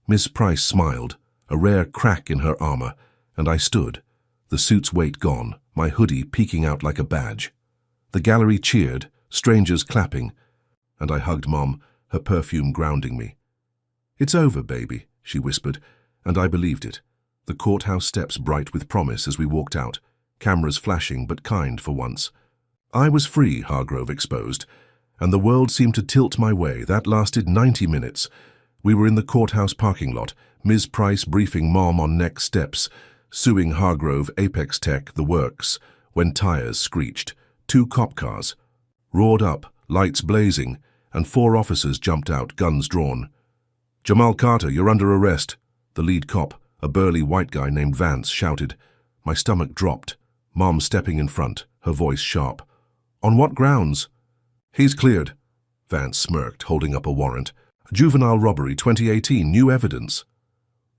Miss Price smiled, a rare crack in her armor, and I stood, the suit's weight gone, my hoodie peeking out like a badge. The gallery cheered, strangers clapping, and I hugged Mom, her perfume grounding me. "It's over, baby," she whispered, and I believed it. The courthouse steps bright with promise as we walked out, cameras flashing but kind for once. I was free, Hargrove exposed, and the world seemed to tilt my way. That lasted 90 minutes. We were in the courthouse parking lot, Ms. Price briefing Mom on next steps, suing Hargrove, Apex Tech, the works, when tires screeched. 2 cop cars roared up, lights blazing, and 4 officers jumped out, guns drawn. "Jamal Carter, you're under arrest," the lead cop, a burly white guy named Vance, shouted. My stomach dropped, Mom stepping in front, her voice sharp. "On what grounds?" "He's cleared," Vance smirked, holding up a warrant. Juvenile robbery 2018, new evidence.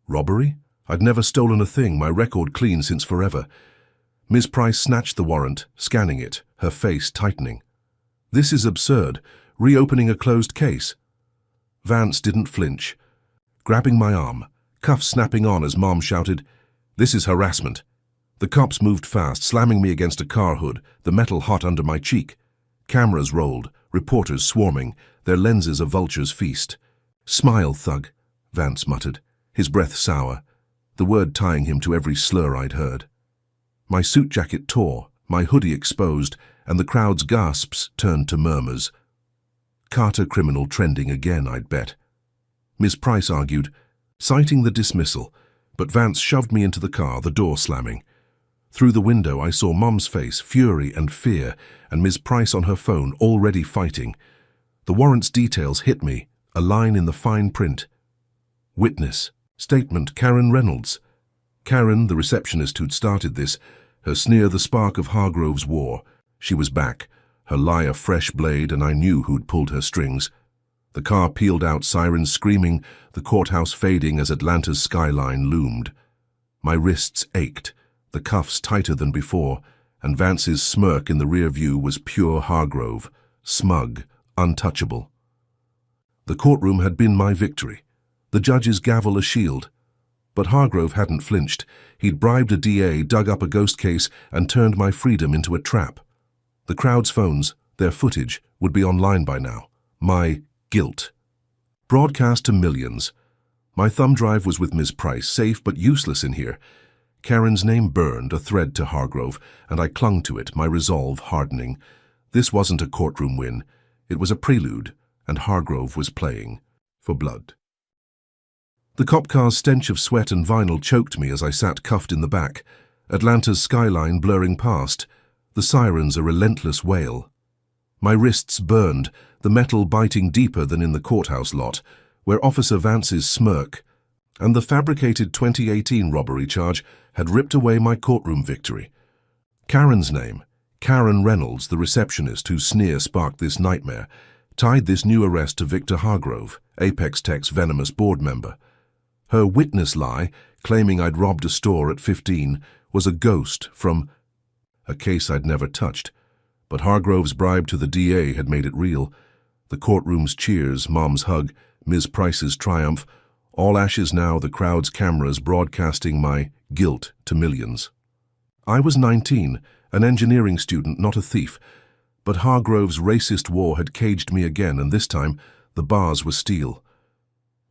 Robbery? I'd never stolen a thing, my record clean since forever. Ms. Price snatched the warrant, scanning it, her face tightening. This is absurd, reopening a closed case. Vance didn't flinch. Grabbing my arm, cuffs snapping on as Mom shouted, "This is harassment." The cops moved fast, slamming me against a car hood, the metal hot under my cheek. Cameras rolled, reporters swarming, their lenses a vulture's feast. "Smile, thug," Vance muttered, his breath sour, the word tying him to every slur I'd heard. My suit jacket tore, my hoodie exposed, and the crowd's gasps turned to murmurs. Carter criminal trending again, I'd bet. Ms. Price argued, citing the dismissal, but Vance shoved me into the car, the door slamming. Through the window I saw Mom's face, fury and fear, and Ms. Price on her phone, already fighting. The warrant's details hit me, a line in the fine print. Witness, statement Karen Reynolds. Karen, the receptionist who'd started this, her sneer the spark of Hargrove's war. She was back, her lie a fresh blade, and I knew who'd pulled her strings. The car peeled out, sirens screaming, the courthouse fading as Atlanta's skyline loomed. My wrists ached, the cuffs tighter than before, and Vance's smirk in the rear view was pure Hargrove, smug, untouchable. The courtroom had been my victory, the judge's gavel a shield. But Hargrove hadn't flinched. He'd bribed a DA, dug up a ghost case, and turned my freedom into a trap. The crowd's phones, their footage, would be online by now. My guilt. Broadcast to millions. My thumb drive was with Ms. Price, safe but useless in here. Karen's name burned, a thread to Hargrove, and I clung to it, my resolve hardening. This wasn't a courtroom win. It was a prelude, and Hargrove was playing for blood. The cop car's stench of sweat and vinyl choked me as I sat cuffed in the back, Atlanta's skyline blurring past, the sirens a relentless wail. My wrists burned, the metal biting deeper than in the courthouse lot, where Officer Vance's smirk and the fabricated 2018 robbery charge had ripped away my courtroom victory. Karen's name, Karen Reynolds, the receptionist whose sneer sparked this nightmare, tied this new arrest to Victor Hargrove, Apex Tech's venomous board member. Her witness lie, claiming I'd robbed a store at 15, was a ghost from a case I'd never touched. But Hargrove's bribe to the DA had made it real. The courtroom's cheers, Mom's hug, Ms. Price's triumph, all ashes now, the crowd's cameras broadcasting my guilt to millions. I was 19, an engineering student, not a thief. But Hargrove's racist war had caged me again, and this time the bars were steel.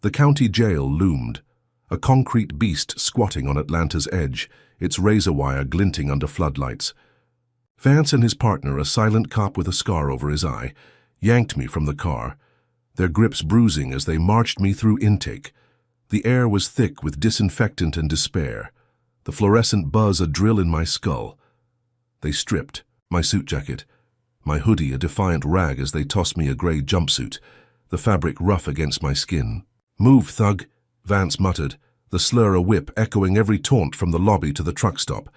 The county jail loomed, a concrete beast squatting on Atlanta's edge, its razor wire glinting under floodlights. Vance and his partner, a silent cop with a scar over his eye, yanked me from the car, their grips bruising as they marched me through intake. The air was thick with disinfectant and despair, the fluorescent buzz a drill in my skull. They stripped, my suit jacket, my hoodie a defiant rag as they tossed me a grey jumpsuit, the fabric rough against my skin. "Move, thug," Vance muttered, the slur a whip echoing every taunt from the lobby to the truck stop.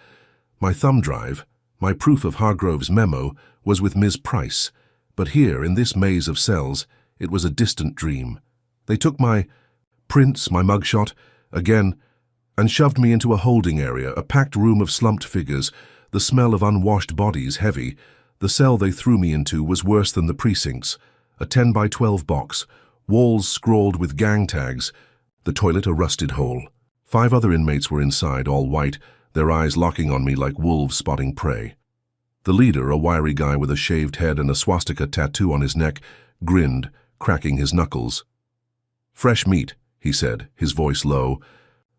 My thumb drive, my proof of Hargrove's memo, was with Ms. Price, but here, in this maze of cells, it was a distant dream. They took my prints, my mugshot, again, and shoved me into a holding area, a packed room of slumped figures, the smell of unwashed bodies heavy. The cell they threw me into was worse than the precincts, a 10 by 12 box, walls scrawled with gang tags, the toilet a rusted hole. 5 other inmates were inside, all white, their eyes locking on me like wolves spotting prey. The leader, a wiry guy with a shaved head and a swastika tattoo on his neck, grinned, cracking his knuckles. "Fresh meat," he said, his voice low,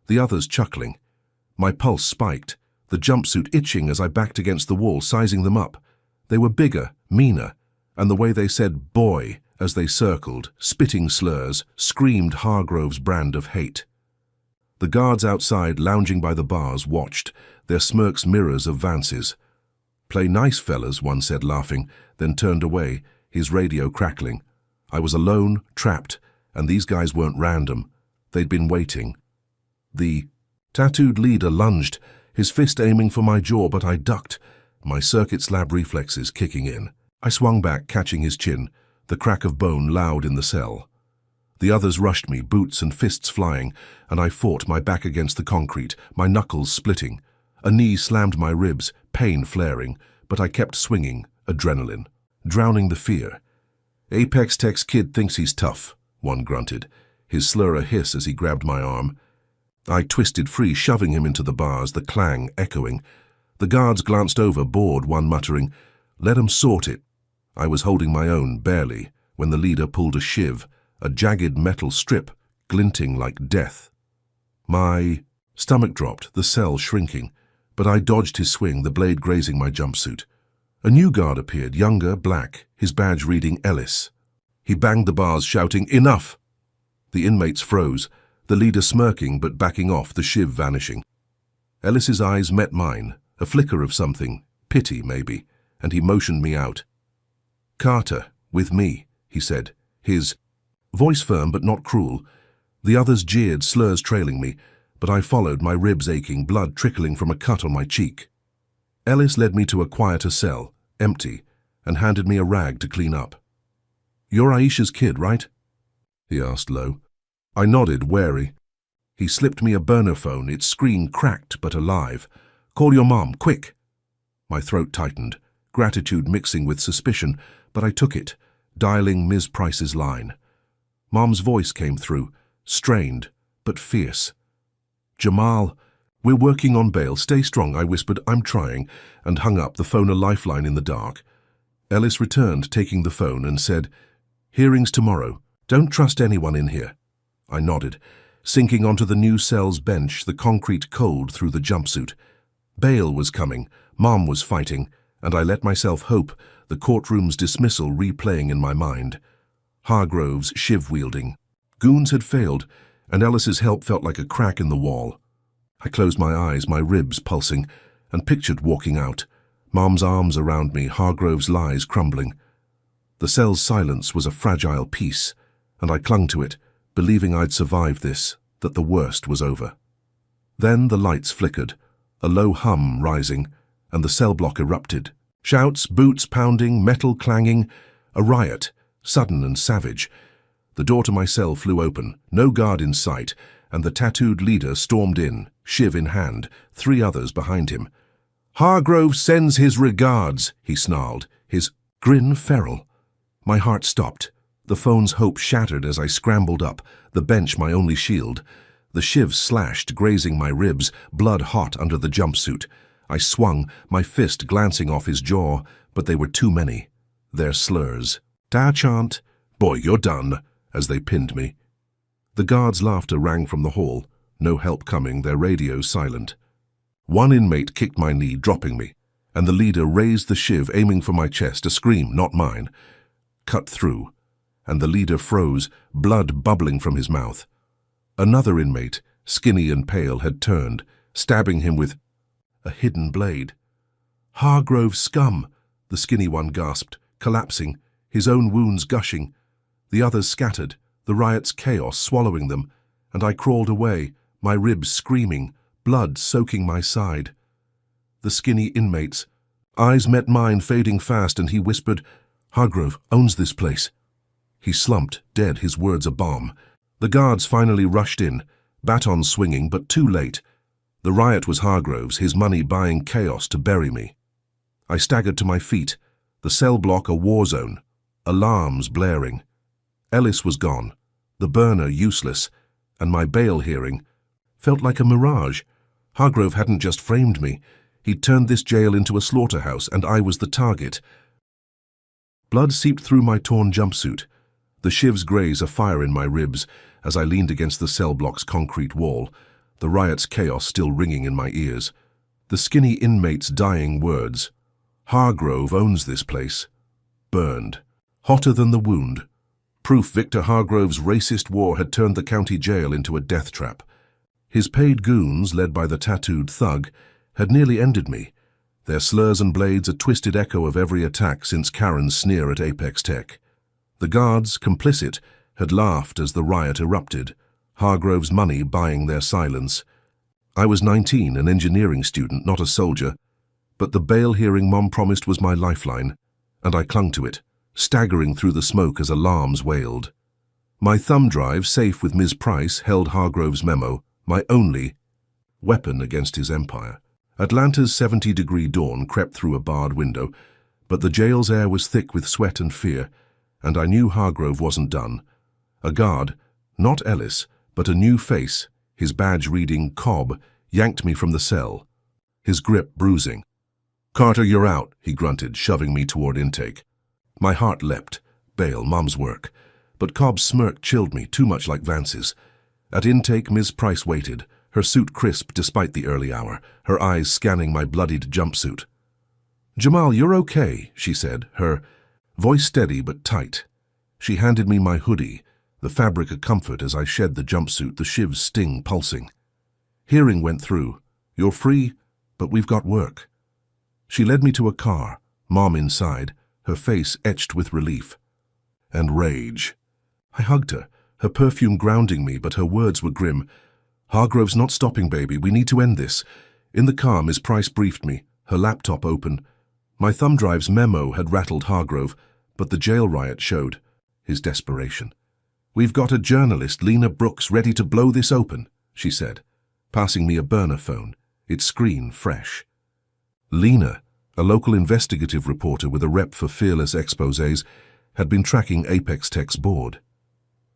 the others chuckling. My pulse spiked, the jumpsuit itching as I backed against the wall, sizing them up. They were bigger, meaner, and the way they said "boy" as they circled, spitting slurs, screamed Hargrove's brand of hate. The guards outside, lounging by the bars, watched, their smirks mirrors of Vance's. "Play nice, fellas," one said, laughing, then turned away, his radio crackling. I was alone, trapped, and these guys weren't random. They'd been waiting. The tattooed leader lunged, his fist aiming for my jaw, but I ducked, my circuit slab reflexes kicking in. I swung back, catching his chin, the crack of bone loud in the cell. The others rushed me, boots and fists flying, and I fought, my back against the concrete, my knuckles splitting. A knee slammed my ribs, pain flaring, but I kept swinging, adrenaline, drowning the fear. "Apex Tech's kid thinks he's tough," one grunted, his slur a hiss as he grabbed my arm. I twisted free, shoving him into the bars, the clang echoing. The guards glanced over, bored, one muttering, "Let 'em sort it." I was holding my own, barely, when the leader pulled a shiv, a jagged metal strip, glinting like death. My stomach dropped, the cell shrinking, but I dodged his swing, the blade grazing my jumpsuit. A new guard appeared, younger, black, his badge reading Ellis. He banged the bars, shouting, "Enough!" The inmates froze, the leader smirking but backing off, the shiv vanishing. Ellis's eyes met mine, a flicker of something, pity maybe, and he motioned me out. "Carter, with me," he said, his voice firm but not cruel. The others jeered, slurs trailing me, but I followed, my ribs aching, blood trickling from a cut on my cheek. Ellis led me to a quieter cell, empty, and handed me a rag to clean up. "You're Aisha's kid, right?" he asked low. I nodded, wary. He slipped me a burner phone, its screen cracked but alive. "Call your mom, quick!" My throat tightened, gratitude mixing with suspicion, but I took it, dialing Ms. Price's line. Mom's voice came through, strained but fierce. "Jamal, we're working on bail. Stay strong," I whispered. "I'm trying," and hung up, the phone a lifeline in the dark. Ellis returned, taking the phone, and said, "Hearings tomorrow. Don't trust anyone in here." I nodded, sinking onto the new cell's bench, the concrete cold through the jumpsuit. Bail was coming, Mom was fighting, and I let myself hope, the courtroom's dismissal replaying in my mind. Hargroves shiv-wielding. Goons had failed, and Ellis's help felt like a crack in the wall. I closed my eyes, my ribs pulsing, and pictured walking out, Mom's arms around me, Hargrove's lies crumbling. The cell's silence was a fragile piece, and I clung to it, believing I'd survived this, that the worst was over. Then the lights flickered, a low hum rising, and the cell block erupted. Shouts, boots pounding, metal clanging, a riot, sudden and savage. The door to my cell flew open, no guard in sight, and the tattooed leader stormed in, shiv in hand, 3 others behind him. "Hargrove sends his regards," he snarled, his grin feral. My heart stopped. The phone's hope shattered as I scrambled up, the bench my only shield. The shiv slashed, grazing my ribs, blood hot under the jumpsuit. I swung, my fist glancing off his jaw, but they were too many. Their slurs. "Da chant, boy, you're done," as they pinned me. The guards' laughter rang from the hall, no help coming, their radios silent. One inmate kicked my knee, dropping me, and the leader raised the shiv, aiming for my chest, a scream, not mine. Cut through, and the leader froze, blood bubbling from his mouth. Another inmate, skinny and pale, had turned, stabbing him with a hidden blade. "Hargrove scum," the skinny one gasped, collapsing, his own wounds gushing. The others scattered, the riot's chaos swallowing them, and I crawled away, my ribs screaming, blood soaking my side. The skinny inmate's eyes met mine, fading fast, and he whispered, "Hargrove owns this place." He slumped, dead, his words a bomb. The guards finally rushed in, batons swinging, but too late. The riot was Hargrove's, his money buying chaos to bury me. I staggered to my feet, the cell block a war zone, alarms blaring. Ellis was gone, the burner useless, and my bail hearing felt like a mirage. Hargrove hadn't just framed me, he'd turned this jail into a slaughterhouse, and I was the target. Blood seeped through my torn jumpsuit, the shiv's graze afire in my ribs as I leaned against the cell block's concrete wall, the riot's chaos still ringing in my ears. The skinny inmate's dying words, "Hargrove owns this place," burned, hotter than the wound. Proof Victor Hargrove's racist war had turned the county jail into a death trap. His paid goons, led by the tattooed thug, had nearly ended me, their slurs and blades a twisted echo of every attack since Karen's sneer at Apex Tech. The guards, complicit, had laughed as the riot erupted, Hargrove's money buying their silence. I was 19, an engineering student, not a soldier, but the bail hearing Mom promised was my lifeline, and I clung to it, staggering through the smoke as alarms wailed. My thumb drive, safe with Ms. Price, held Hargrove's memo, my only weapon against his empire. Atlanta's 70-degree dawn crept through a barred window, but the jail's air was thick with sweat and fear, and I knew Hargrove wasn't done. A guard, not Ellis, but a new face, his badge reading Cobb, yanked me from the cell, his grip bruising. "Carter, you're out," he grunted, shoving me toward intake. My heart leapt. Bail, Mom's work. But Cobb's smirk chilled me, too much like Vance's. At intake, Ms. Price waited, her suit crisp despite the early hour, her eyes scanning my bloodied jumpsuit. "Jamal, you're okay," she said, her voice steady but tight. She handed me my hoodie, the fabric a comfort as I shed the jumpsuit, the shiv's sting pulsing. Hearing went through. "You're free, but we've got work." She led me to a car, Mom inside, her face etched with relief and rage. I hugged her perfume grounding me, but her words were grim. "Hargrove's not stopping, baby. We need to end this." In the car, Ms. Price briefed me, her laptop open. My thumb drive's memo had rattled Hargrove, but the jail riot showed his desperation. "We've got a journalist, Lena Brooks, ready to blow this open," she said, passing me a burner phone, its screen fresh. Lena, a local investigative reporter with a rep for fearless exposés, had been tracking Apex Tech's board.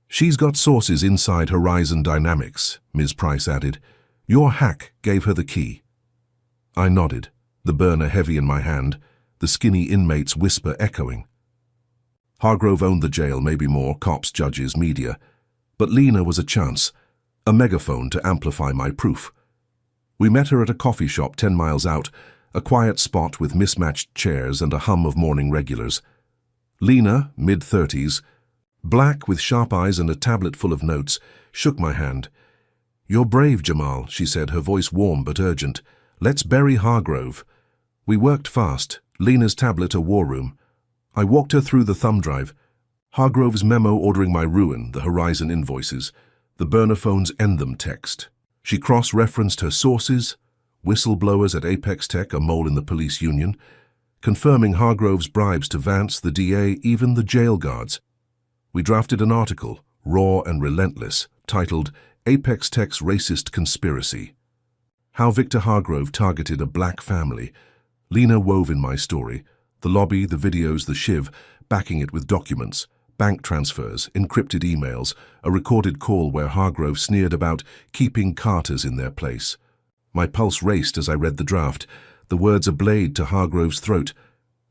"She's got sources inside Horizon Dynamics," Ms. Price added. "Your hack gave her the key." I nodded, the burner heavy in my hand, the skinny inmate's whisper echoing. Hargrove owned the jail, maybe more, cops, judges, media. But Lena was a chance, a megaphone to amplify my proof. We met her at a coffee shop 10 miles out, a quiet spot with mismatched chairs and a hum of morning regulars. Lena, mid-30s, black with sharp eyes and a tablet full of notes, shook my hand. "You're brave, Jamal," she said, her voice warm but urgent. "Let's bury Hargrove." We worked fast, Lena's tablet a war room. I walked her through the thumb drive. Hargrove's memo ordering my ruin, the Horizon invoices, the burner phone's end them text. She cross-referenced her sources, whistleblowers at Apex Tech, a mole in the police union, confirming Hargrove's bribes to Vance, the DA, even the jail guards. We drafted an article, raw and relentless, titled Apex Tech's Racist Conspiracy. How Victor Hargrove targeted a black family. Lena wove in my story, the lobby, the videos, the shiv, backing it with documents, bank transfers, encrypted emails, a recorded call where Hargrove sneered about keeping Carters in their place. My pulse raced as I read the draft, the words a blade to Hargrove's throat.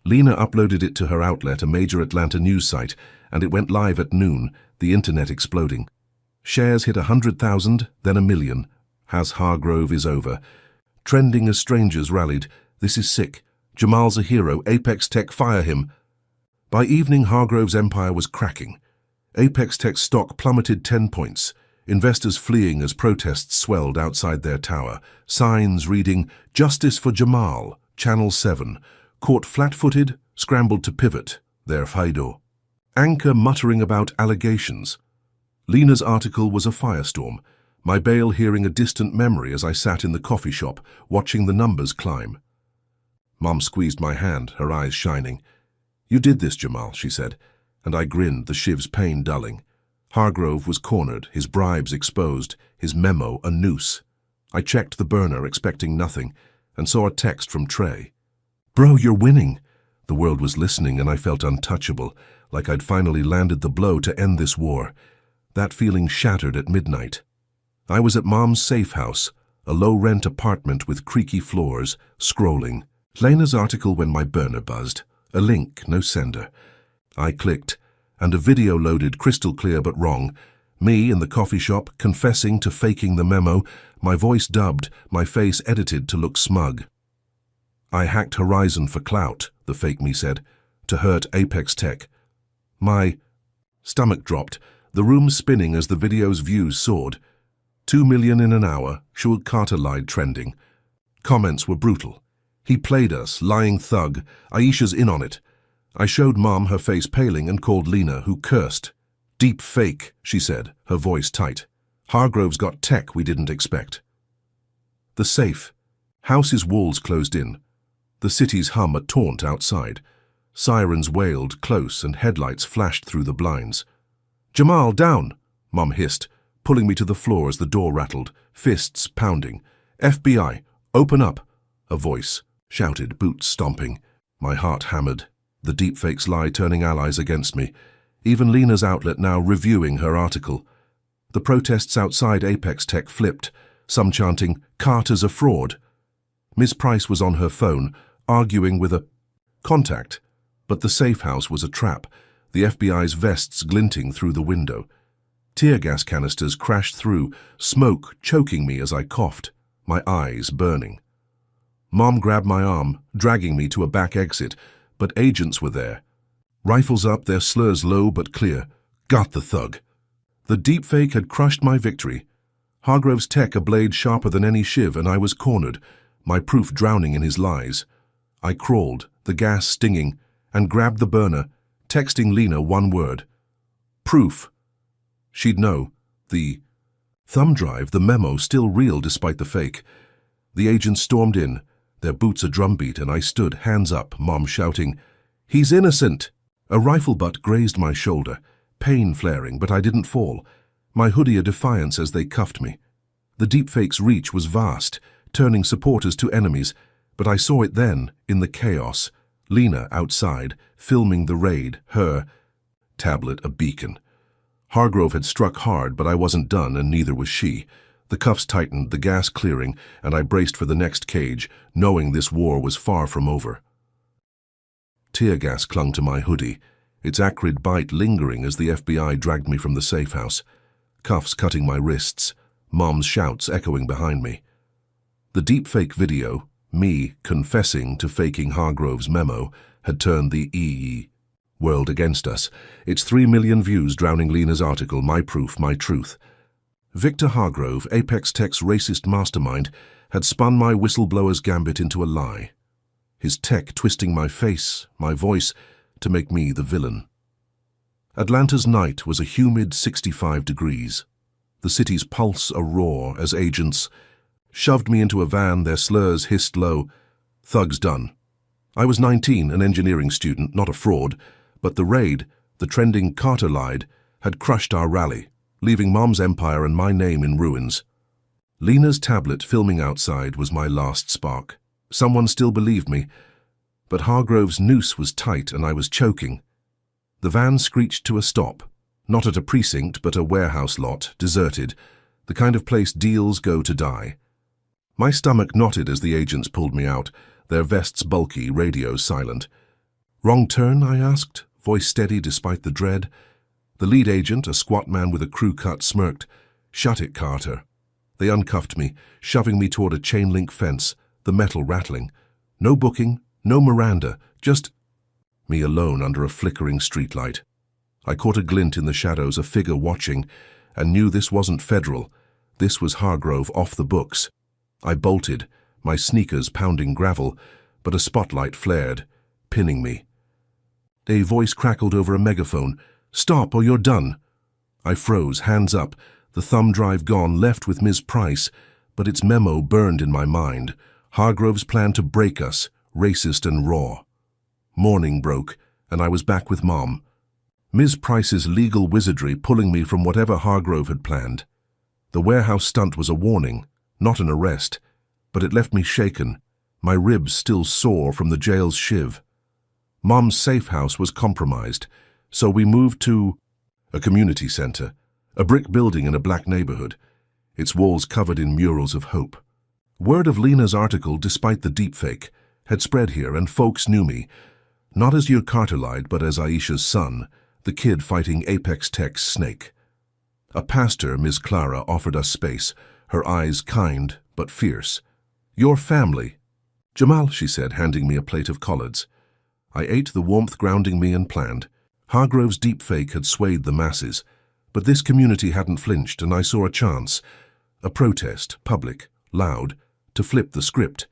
Lena uploaded it to her outlet, a major Atlanta news site, and it went live at noon, the internet exploding. Shares hit 100,000, then 1 million. Has Hargrove is over. Trending as strangers rallied. "This is sick. Jamal's a hero. Apex Tech, fire him." By evening, Hargrove's empire was cracking. Apex Tech's stock plummeted 10 points. Investors fleeing as protests swelled outside their tower. Signs reading, "Justice for Jamal," Channel 7. Caught flat-footed, scrambled to pivot, their Fido. Anchor muttering about allegations. Lena's article was a firestorm, my bail hearing a distant memory as I sat in the coffee shop, watching the numbers climb. Mom squeezed my hand, her eyes shining. "You did this, Jamal," she said, and I grinned, the shiv's pain dulling. Hargrove was cornered, his bribes exposed, his memo a noose. I checked the burner, expecting nothing, and saw a text from Trey. "Bro, you're winning." The world was listening, and I felt untouchable, like I'd finally landed the blow to end this war. That feeling shattered at midnight. I was at Mom's safe house, a low-rent apartment with creaky floors, scrolling. Lena's article when my burner buzzed. A link, no sender. I clicked, and a video loaded, crystal clear but wrong. Me in the coffee shop, confessing to faking the memo, my voice dubbed, my face edited to look smug. "I hacked Horizon for clout," the fake me said, "to hurt Apex Tech." My stomach dropped, the room spinning as the video's views soared. 2 million in an hour, Shul Carter lied trending. Comments were brutal. "He played us, lying thug. Aisha's in on it." I showed Mom, her face paling, and called Lena, who cursed. "Deep fake," she said, her voice tight. "Hargrove's got tech we didn't expect." The safe. House's walls closed in. The city's hum a taunt outside. Sirens wailed close and headlights flashed through the blinds. "Jamal, down!" Mom hissed, pulling me to the floor as the door rattled, fists pounding. "FBI, open up!" A voice shouted, boots stomping. My heart hammered. The deepfakes lie turning allies against me. Even Lena's outlet now reviewing her article. The protests outside Apex Tech flipped, some chanting, "Carter's a fraud." Ms. Price was on her phone, arguing with a contact. But the safe house was a trap, the FBI's vests glinting through the window. Tear gas canisters crashed through, smoke choking me as I coughed, my eyes burning. Mom grabbed my arm, dragging me to a back exit, but agents were there. Rifles up, their slurs low but clear. Got the thug. The deepfake had crushed my victory. Hargrove's tech a blade sharper than any shiv, and I was cornered, my proof drowning in his lies. I crawled, the gas stinging, and grabbed the burner, texting Lena one word. Proof. She'd know. The thumb drive, the memo, still real despite the fake. The agents stormed in, their boots a drumbeat, and I stood, hands up, Mom shouting, "He's innocent!" A rifle butt grazed my shoulder, pain flaring, but I didn't fall. My hoodie a defiance as they cuffed me. The deepfake's reach was vast, turning supporters to enemies, but I saw it then, in the chaos. Lena outside, filming the raid, her tablet a beacon. Hargrove had struck hard, but I wasn't done, and neither was she. The cuffs tightened, the gas clearing, and I braced for the next cage, knowing this war was far from over. Tear gas clung to my hoodie, its acrid bite lingering as the FBI dragged me from the safe house. Cuffs cutting my wrists, Mom's shouts echoing behind me. The deepfake video, me confessing to faking Hargrove's memo, had turned the world against us. Its 3 million views drowning Lena's article, my proof, my truth. Victor Hargrove, Apex Tech's racist mastermind, had spun my whistleblower's gambit into a lie. His tech twisting my face, my voice, to make me the villain. Atlanta's night was a humid 65 degrees. The city's pulse a roar as agents shoved me into a van, their slurs hissed low. Thugs done. I was 19, an engineering student, not a fraud, but the raid, the trending Carter lied, had crushed our rally, leaving Mom's empire and my name in ruins. Lena's tablet filming outside was my last spark. Someone still believed me, but Hargrove's noose was tight and I was choking. The van screeched to a stop, not at a precinct but a warehouse lot, deserted, the kind of place deals go to die. My stomach knotted as the agents pulled me out, their vests bulky, radios silent. "Wrong turn?" I asked, voice steady despite the dread. The lead agent, a squat man with a crew cut, smirked. "Shut it, Carter." They uncuffed me, shoving me toward a chain-link fence, the metal rattling. No booking, no Miranda, just me alone under a flickering streetlight. I caught a glint in the shadows, a figure watching, and knew this wasn't federal. This was Hargrove off the books. I bolted, my sneakers pounding gravel, but a spotlight flared, pinning me. A voice crackled over a megaphone. "Stop or you're done." I froze, hands up, the thumb drive gone, left with Ms. Price, but its memo burned in my mind. Hargrove's plan to break us, racist and raw. Morning broke, and I was back with Mom. Ms. Price's legal wizardry pulling me from whatever Hargrove had planned. The warehouse stunt was a warning, not an arrest, but it left me shaken, my ribs still sore from the jail's shiv. Mom's safe house was compromised, so we moved to a community center, a brick building in a black neighborhood, its walls covered in murals of hope. Word of Lena's article, despite the deepfake, had spread here, and folks knew me, not as your Carter lied, but as Aisha's son, the kid fighting Apex Tech's snake. A pastor, Ms. Clara, offered us space, her eyes kind but fierce. "Your family." "Jamal," she said, handing me a plate of collards. I ate, the warmth grounding me and planned. Hargrove's deepfake had swayed the masses, but this community hadn't flinched, and I saw a chance, a protest, public, loud, to flip the script.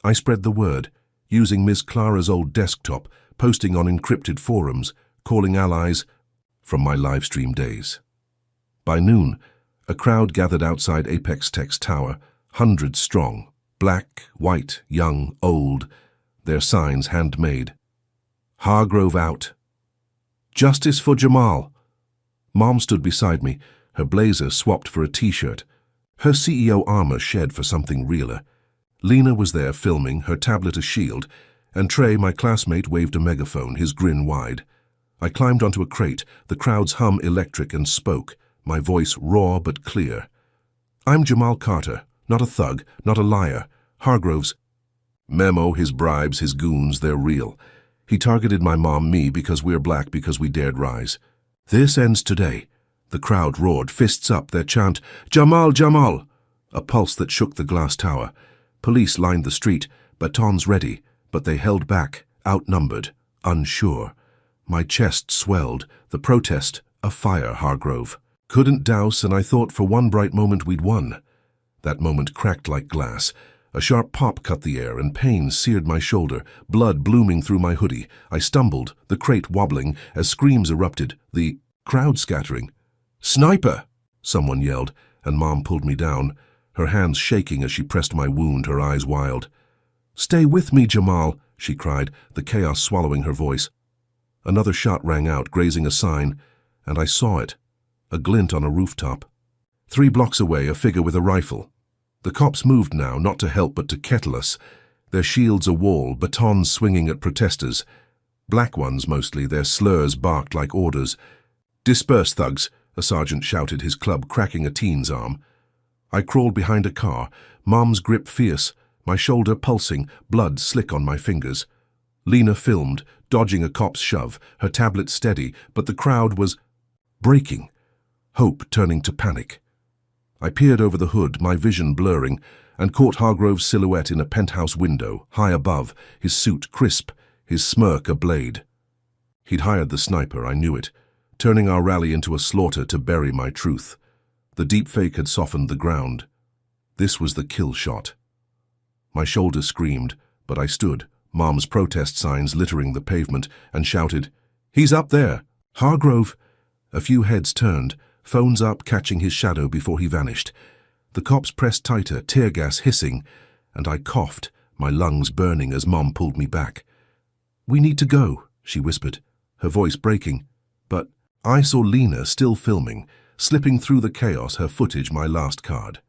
I spread the word, using Ms. Clara's old desktop, posting on encrypted forums, calling allies from my livestream days. By noon, a crowd gathered outside Apex Tech's tower, hundreds strong, black, white, young, old, their signs handmade. "Hargrove out." "Justice for Jamal." Mom stood beside me, her blazer swapped for a t-shirt, her CEO armor shed for something realer. Lena was there filming, her tablet a shield, and Trey, my classmate, waved a megaphone, his grin wide. I climbed onto a crate, the crowd's hum electric, and spoke, my voice raw but clear. I'm Jamal Carter, not a thug, not a liar. Hargrove's memo, his bribes, his goons, they're real. He targeted my mom, me, because we're black, because we dared rise. This ends today. The crowd roared, fists up, their chant, Jamal, Jamal! A pulse that shook the glass tower. Police lined the street, batons ready, but they held back, outnumbered, unsure. My chest swelled, the protest, a fire, Hargrove. Couldn't douse, and I thought for one bright moment we'd won. That moment cracked like glass. A sharp pop cut the air, and pain seared my shoulder, blood blooming through my hoodie. I stumbled, the crate wobbling, as screams erupted, the crowd scattering. Sniper! Someone yelled, and Mom pulled me down, her hands shaking as she pressed my wound, her eyes wild. Stay with me, Jamal, she cried, the chaos swallowing her voice. Another shot rang out, grazing a sign, and I saw it, a glint on a rooftop. 3 blocks away, a figure with a rifle. The cops moved now, not to help but to kettle us, their shields a wall, batons swinging at protesters. Black ones mostly, their slurs barked like orders. Disperse, thugs, a sergeant shouted, his club cracking a teen's arm. I crawled behind a car, Mom's grip fierce, my shoulder pulsing, blood slick on my fingers. Lena filmed, dodging a cop's shove, her tablet steady, but the crowd was breaking, hope turning to panic. I peered over the hood, my vision blurring, and caught Hargrove's silhouette in a penthouse window, high above, his suit crisp, his smirk a blade. He'd hired the sniper, I knew it, turning our rally into a slaughter to bury my truth. The deepfake had softened the ground. This was the kill shot. My shoulder screamed, but I stood, Mom's protest signs littering the pavement, and shouted, He's up there! Hargrove! A few heads turned, phones up, catching his shadow before he vanished. The cops pressed tighter, tear gas hissing, and I coughed, my lungs burning as Mom pulled me back. We need to go, she whispered, her voice breaking. But I saw Lena still filming, slipping through the chaos, her footage my last card.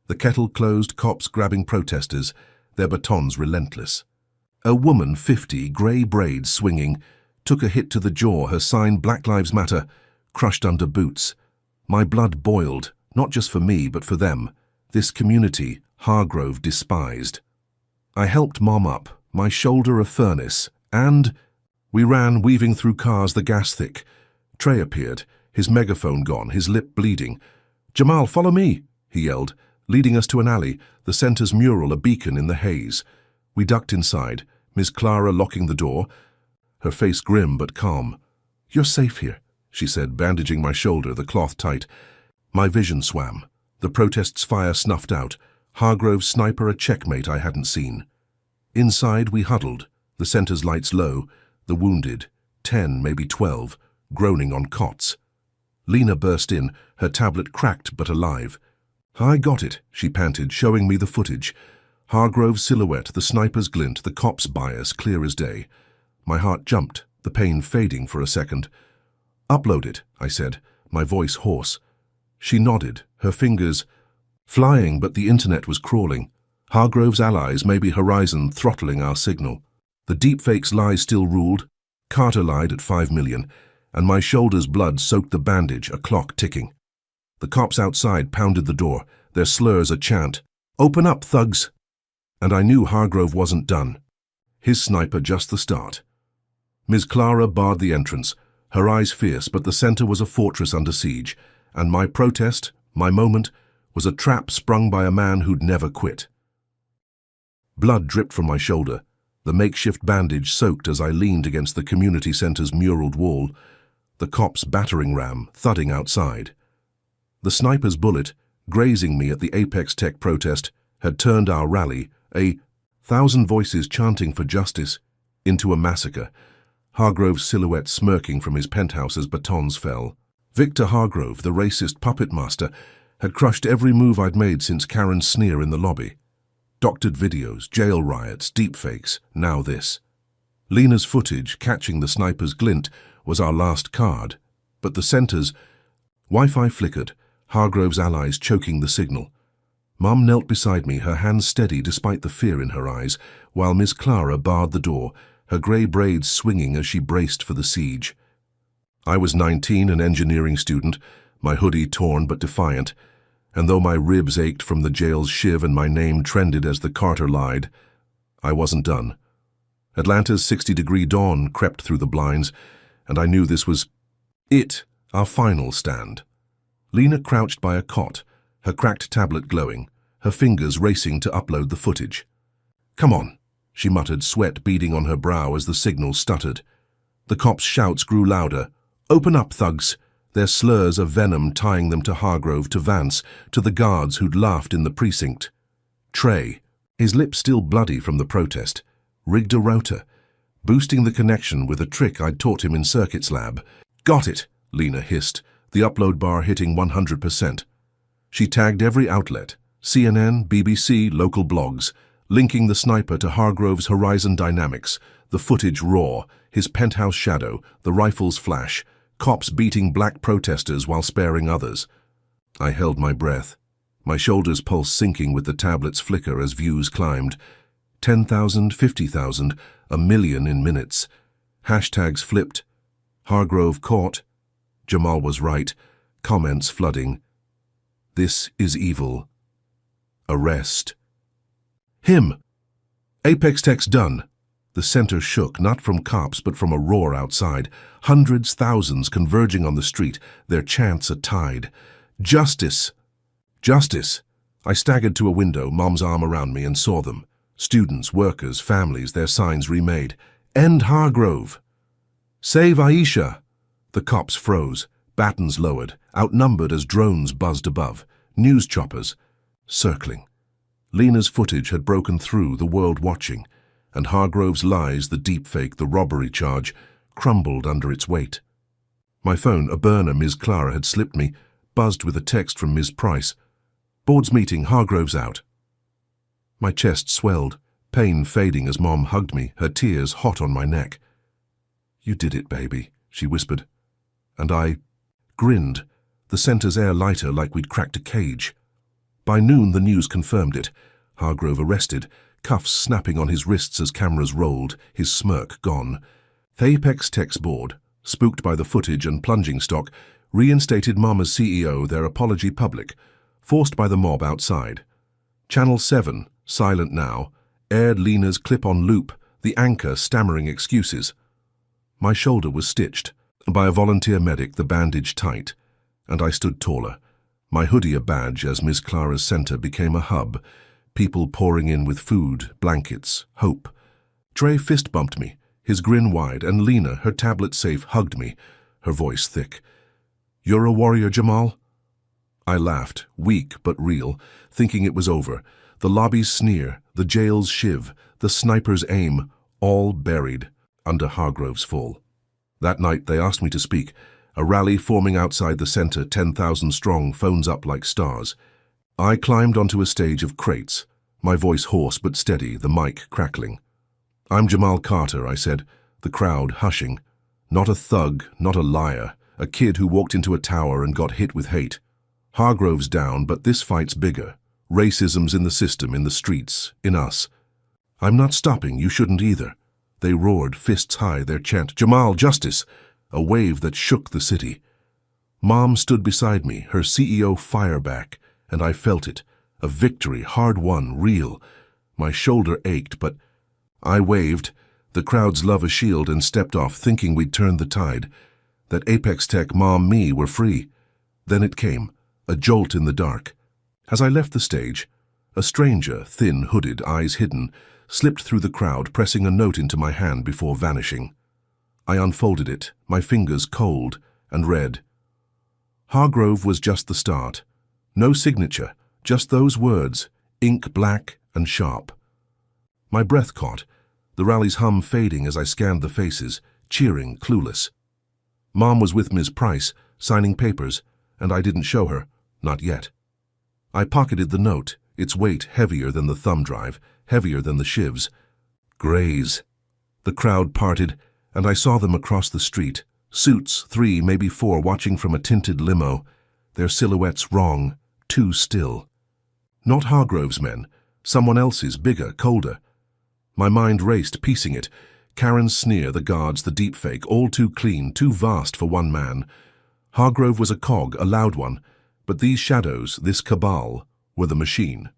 The kettle closed, cops grabbing protesters, their batons relentless. A woman, 50, grey braids swinging, took a hit to the jaw, her sign Black Lives Matter, crushed under boots. My blood boiled, not just for me, but for them, this community Hargrove despised. I helped Mom up, my shoulder a furnace, and we ran, weaving through cars, the gas thick. Trey appeared, his megaphone gone, his lip bleeding. Jamal, follow me, he yelled, leading us to an alley, the center's mural a beacon in the haze. We ducked inside, Miss Clara locking the door, her face grim but calm. You're safe here, she said, bandaging my shoulder, the cloth tight. My vision swam. The protest's fire snuffed out. Hargrove's sniper a checkmate I hadn't seen. Inside we huddled, the center's lights low, the wounded, 10, maybe 12, groaning on cots. Lena burst in, her tablet cracked but alive. I got it, she panted, showing me the footage. Hargrove's silhouette, the sniper's glint, the cop's bias, clear as day. My heart jumped, the pain fading for a second. Upload it, I said, my voice hoarse. She nodded, her fingers flying, but the internet was crawling. Hargrove's allies, maybe Horizon, throttling our signal. The deepfake's lies still ruled. Carter lied at 5 million, and my shoulder's blood soaked the bandage, a clock ticking. The cops outside pounded the door, their slurs a chant. Open up, thugs! And I knew Hargrove wasn't done. His sniper just the start. Ms. Clara barred the entrance, her eyes fierce, but the center was a fortress under siege, and my protest, my moment, was a trap sprung by a man who'd never quit. Blood dripped from my shoulder, the makeshift bandage soaked as I leaned against the community center's muraled wall, the cop's battering ram thudding outside. The sniper's bullet, grazing me at the Apex Tech protest, had turned our rally, 1,000 voices chanting for justice, into a massacre. Hargrove's silhouette smirking from his penthouse as batons fell. Victor Hargrove, the racist puppet master, had crushed every move I'd made since Karen's sneer in the lobby. Doctored videos, jail riots, deepfakes, now this. Lena's footage, catching the sniper's glint, was our last card, but the center's, Wi-Fi flickered, Hargrove's allies choking the signal. Mom knelt beside me, her hands steady despite the fear in her eyes, while Miss Clara barred the door, her grey braids swinging as she braced for the siege. I was 19, an engineering student, my hoodie torn but defiant, and though my ribs ached from the jail's shiv and my name trended as the Carter lied, I wasn't done. Atlanta's 60-degree dawn crept through the blinds, and I knew this was it, our final stand. Lena crouched by a cot, her cracked tablet glowing, her fingers racing to upload the footage. "Come on," she muttered, sweat beading on her brow as the signal stuttered. The cops' shouts grew louder. "Open up, thugs!" Their slurs of venom tying them to Hargrove, to Vance, to the guards who'd laughed in the precinct. Trey, his lips still bloody from the protest, rigged a router, boosting the connection with a trick I'd taught him in circuits lab. "Got it," Lena hissed, the upload bar hitting 100%. She tagged every outlet, CNN, BBC, local blogs, linking the sniper to Hargrove's Horizon Dynamics, the footage raw, his penthouse shadow, the rifle's flash, cops beating black protesters while sparing others. I held my breath, my shoulders' pulse sinking with the tablet's flicker as views climbed. 10,000, 50,000, a million in minutes. Hashtags flipped. Hargrove caught. Jamal was right. Comments flooding. "This is evil. Arrest him." Apex Tech's done. The center shook, not from cops, but from a roar outside. Hundreds, thousands converging on the street, their chants a tide. "Justice! Justice!" I staggered to a window, Mom's arm around me, and saw them. Students, workers, families, their signs remade. "End Hargrove! Save Aisha!" The cops froze, batons lowered, outnumbered as drones buzzed above. News choppers, circling. Lena's footage had broken through, the world watching, and Hargrove's lies, the deepfake, the robbery charge, crumbled under its weight. My phone, a burner Ms. Clara had slipped me, buzzed with a text from Ms. Price. "Board's meeting, Hargrove's out." My chest swelled, pain fading as Mom hugged me, her tears hot on my neck. "You did it, baby," she whispered. And I grinned, the center's air lighter like we'd cracked a cage. By noon, the news confirmed it. Hargrove arrested, cuffs snapping on his wrists as cameras rolled, his smirk gone. The Apex Tech's board, spooked by the footage and plunging stock, reinstated Mama's CEO, their apology public, forced by the mob outside. Channel 7, silent now, aired Lena's clip on loop, the anchor stammering excuses. My shoulder was stitched, by a volunteer medic, the bandage tight, and I stood taller, my hoodie a badge as Miss Clara's center became a hub, people pouring in with food, blankets, hope. Trey fist-bumped me, his grin wide, and Lena, her tablet safe, hugged me, her voice thick. "You're a warrior, Jamal?" I laughed, weak but real, thinking it was over. The lobby's sneer, the jail's shiv, the sniper's aim, all buried under Hargrove's fall. That night they asked me to speak, a rally forming outside the center, 10,000 strong, phones up like stars. I climbed onto a stage of crates, my voice hoarse but steady, the mic crackling. "I'm Jamal Carter," I said, the crowd hushing. "Not a thug, not a liar, a kid who walked into a tower and got hit with hate. Hargrove's down, but this fight's bigger. Racism's in the system, in the streets, in us. I'm not stopping, you shouldn't either." They roared, fists high, their chant, "Jamal, justice!" A wave that shook the city. Mom stood beside me, her CEO fire back, and I felt it. A victory, hard won, real. My shoulder ached, but I waved, the crowd's love a shield, and stepped off, thinking we'd turned the tide. That Apex Tech, Mom, me were free. Then it came, a jolt in the dark. As I left the stage, a stranger, thin, hooded, eyes hidden, slipped through the crowd, pressing a note into my hand before vanishing. I unfolded it, my fingers cold, and read. Hargrove was just the start. No signature, just those words, ink black and sharp. My breath caught, the rally's hum fading as I scanned the faces, cheering, clueless. Mom was with Ms. Price, signing papers, and I didn't show her, not yet. I pocketed the note, its weight heavier than the thumb drive, heavier than the shivs. Grays. The crowd parted, and I saw them across the street, suits, 3, maybe 4, watching from a tinted limo. their silhouettes wrong, too still. Not Hargrove's men, someone else's, bigger, colder. My mind raced, piecing it. Karen's sneer, the guards, the deepfake, all too clean, too vast for one man. Hargrove was a cog, a loud one, but these shadows, this cabal, were the machine.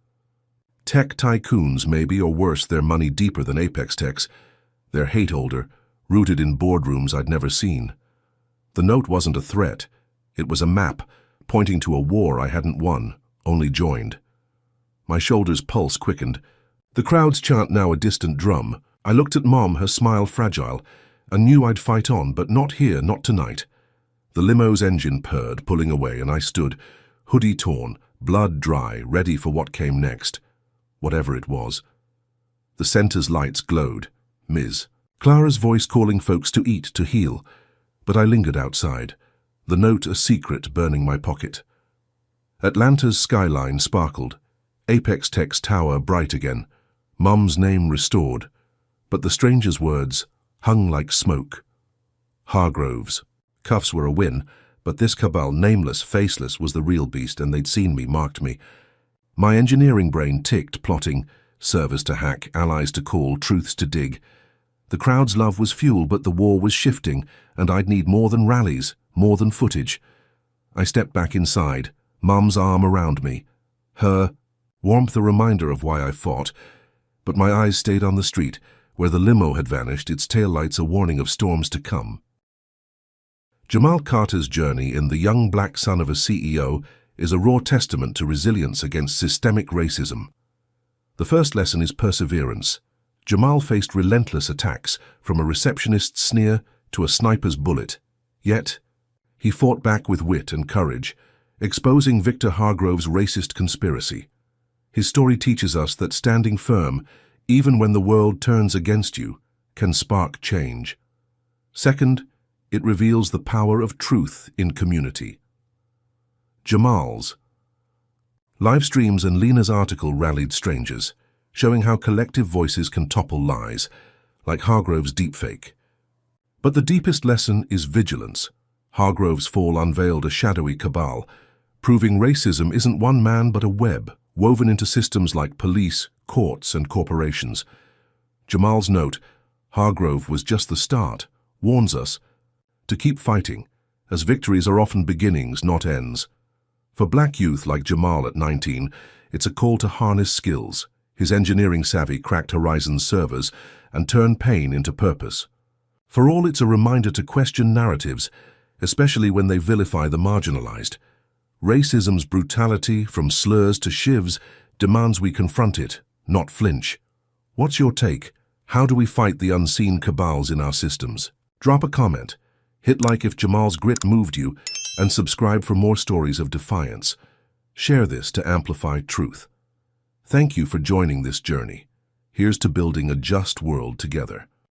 Tech tycoons, maybe, or worse, their money deeper than Apex techs, their hate older, rooted in boardrooms I'd never seen. The note wasn't a threat. It was a map, pointing to a war I hadn't won, only joined. My shoulders' pulse quickened. The crowd's chant now a distant drum. I looked at Mom, her smile fragile, and knew I'd fight on, but not here, not tonight. The limo's engine purred, pulling away, and I stood, hoodie torn, blood dry, ready for what came next, whatever it was. The center's lights glowed. Ms. Clara's voice calling folks to eat, to heal, but I lingered outside, the note a secret burning my pocket. Atlanta's skyline sparkled, Apex Tech's tower bright again, Mum's name restored, but the stranger's words hung like smoke. Hargroves. Cuffs were a win, but this cabal, nameless, faceless, was the real beast, and they'd seen me, marked me. My engineering brain ticked, plotting, servers to hack, allies to call, truths to dig. The crowd's love was fuel, but the war was shifting, and I'd need more than rallies, more than footage. I stepped back inside, Mum's arm around me. Her warmth a reminder of why I fought, but my eyes stayed on the street, where the limo had vanished, its taillights a warning of storms to come. Jamal Carter's journey in The Young Black Son of a CEO is a raw testament to resilience against systemic racism. The first lesson is perseverance. Jamal faced relentless attacks, from a receptionist's sneer to a sniper's bullet. Yet, he fought back with wit and courage, exposing Victor Hargrove's racist conspiracy. His story teaches us that standing firm, even when the world turns against you, can spark change. Second, it reveals the power of truth in community. Jamal's live streams and Lena's article rallied strangers, showing how collective voices can topple lies, like Hargrove's deepfake. But the deepest lesson is vigilance. Hargrove's fall unveiled a shadowy cabal, proving racism isn't one man but a web, woven into systems like police, courts, and corporations. Jamal's note, Hargrove was just the start, warns us to keep fighting, as victories are often beginnings, not ends. For black youth like Jamal at 19, it's a call to harness skills. His engineering savvy cracked Horizon's servers and turned pain into purpose. For all, it's a reminder to question narratives, especially when they vilify the marginalized. Racism's brutality, from slurs to shivs, demands we confront it, not flinch. What's your take? How do we fight the unseen cabals in our systems? Drop a comment, hit like if Jamal's grit moved you, and subscribe for more stories of defiance. Share this to amplify truth. Thank you for joining this journey. Here's to building a just world together.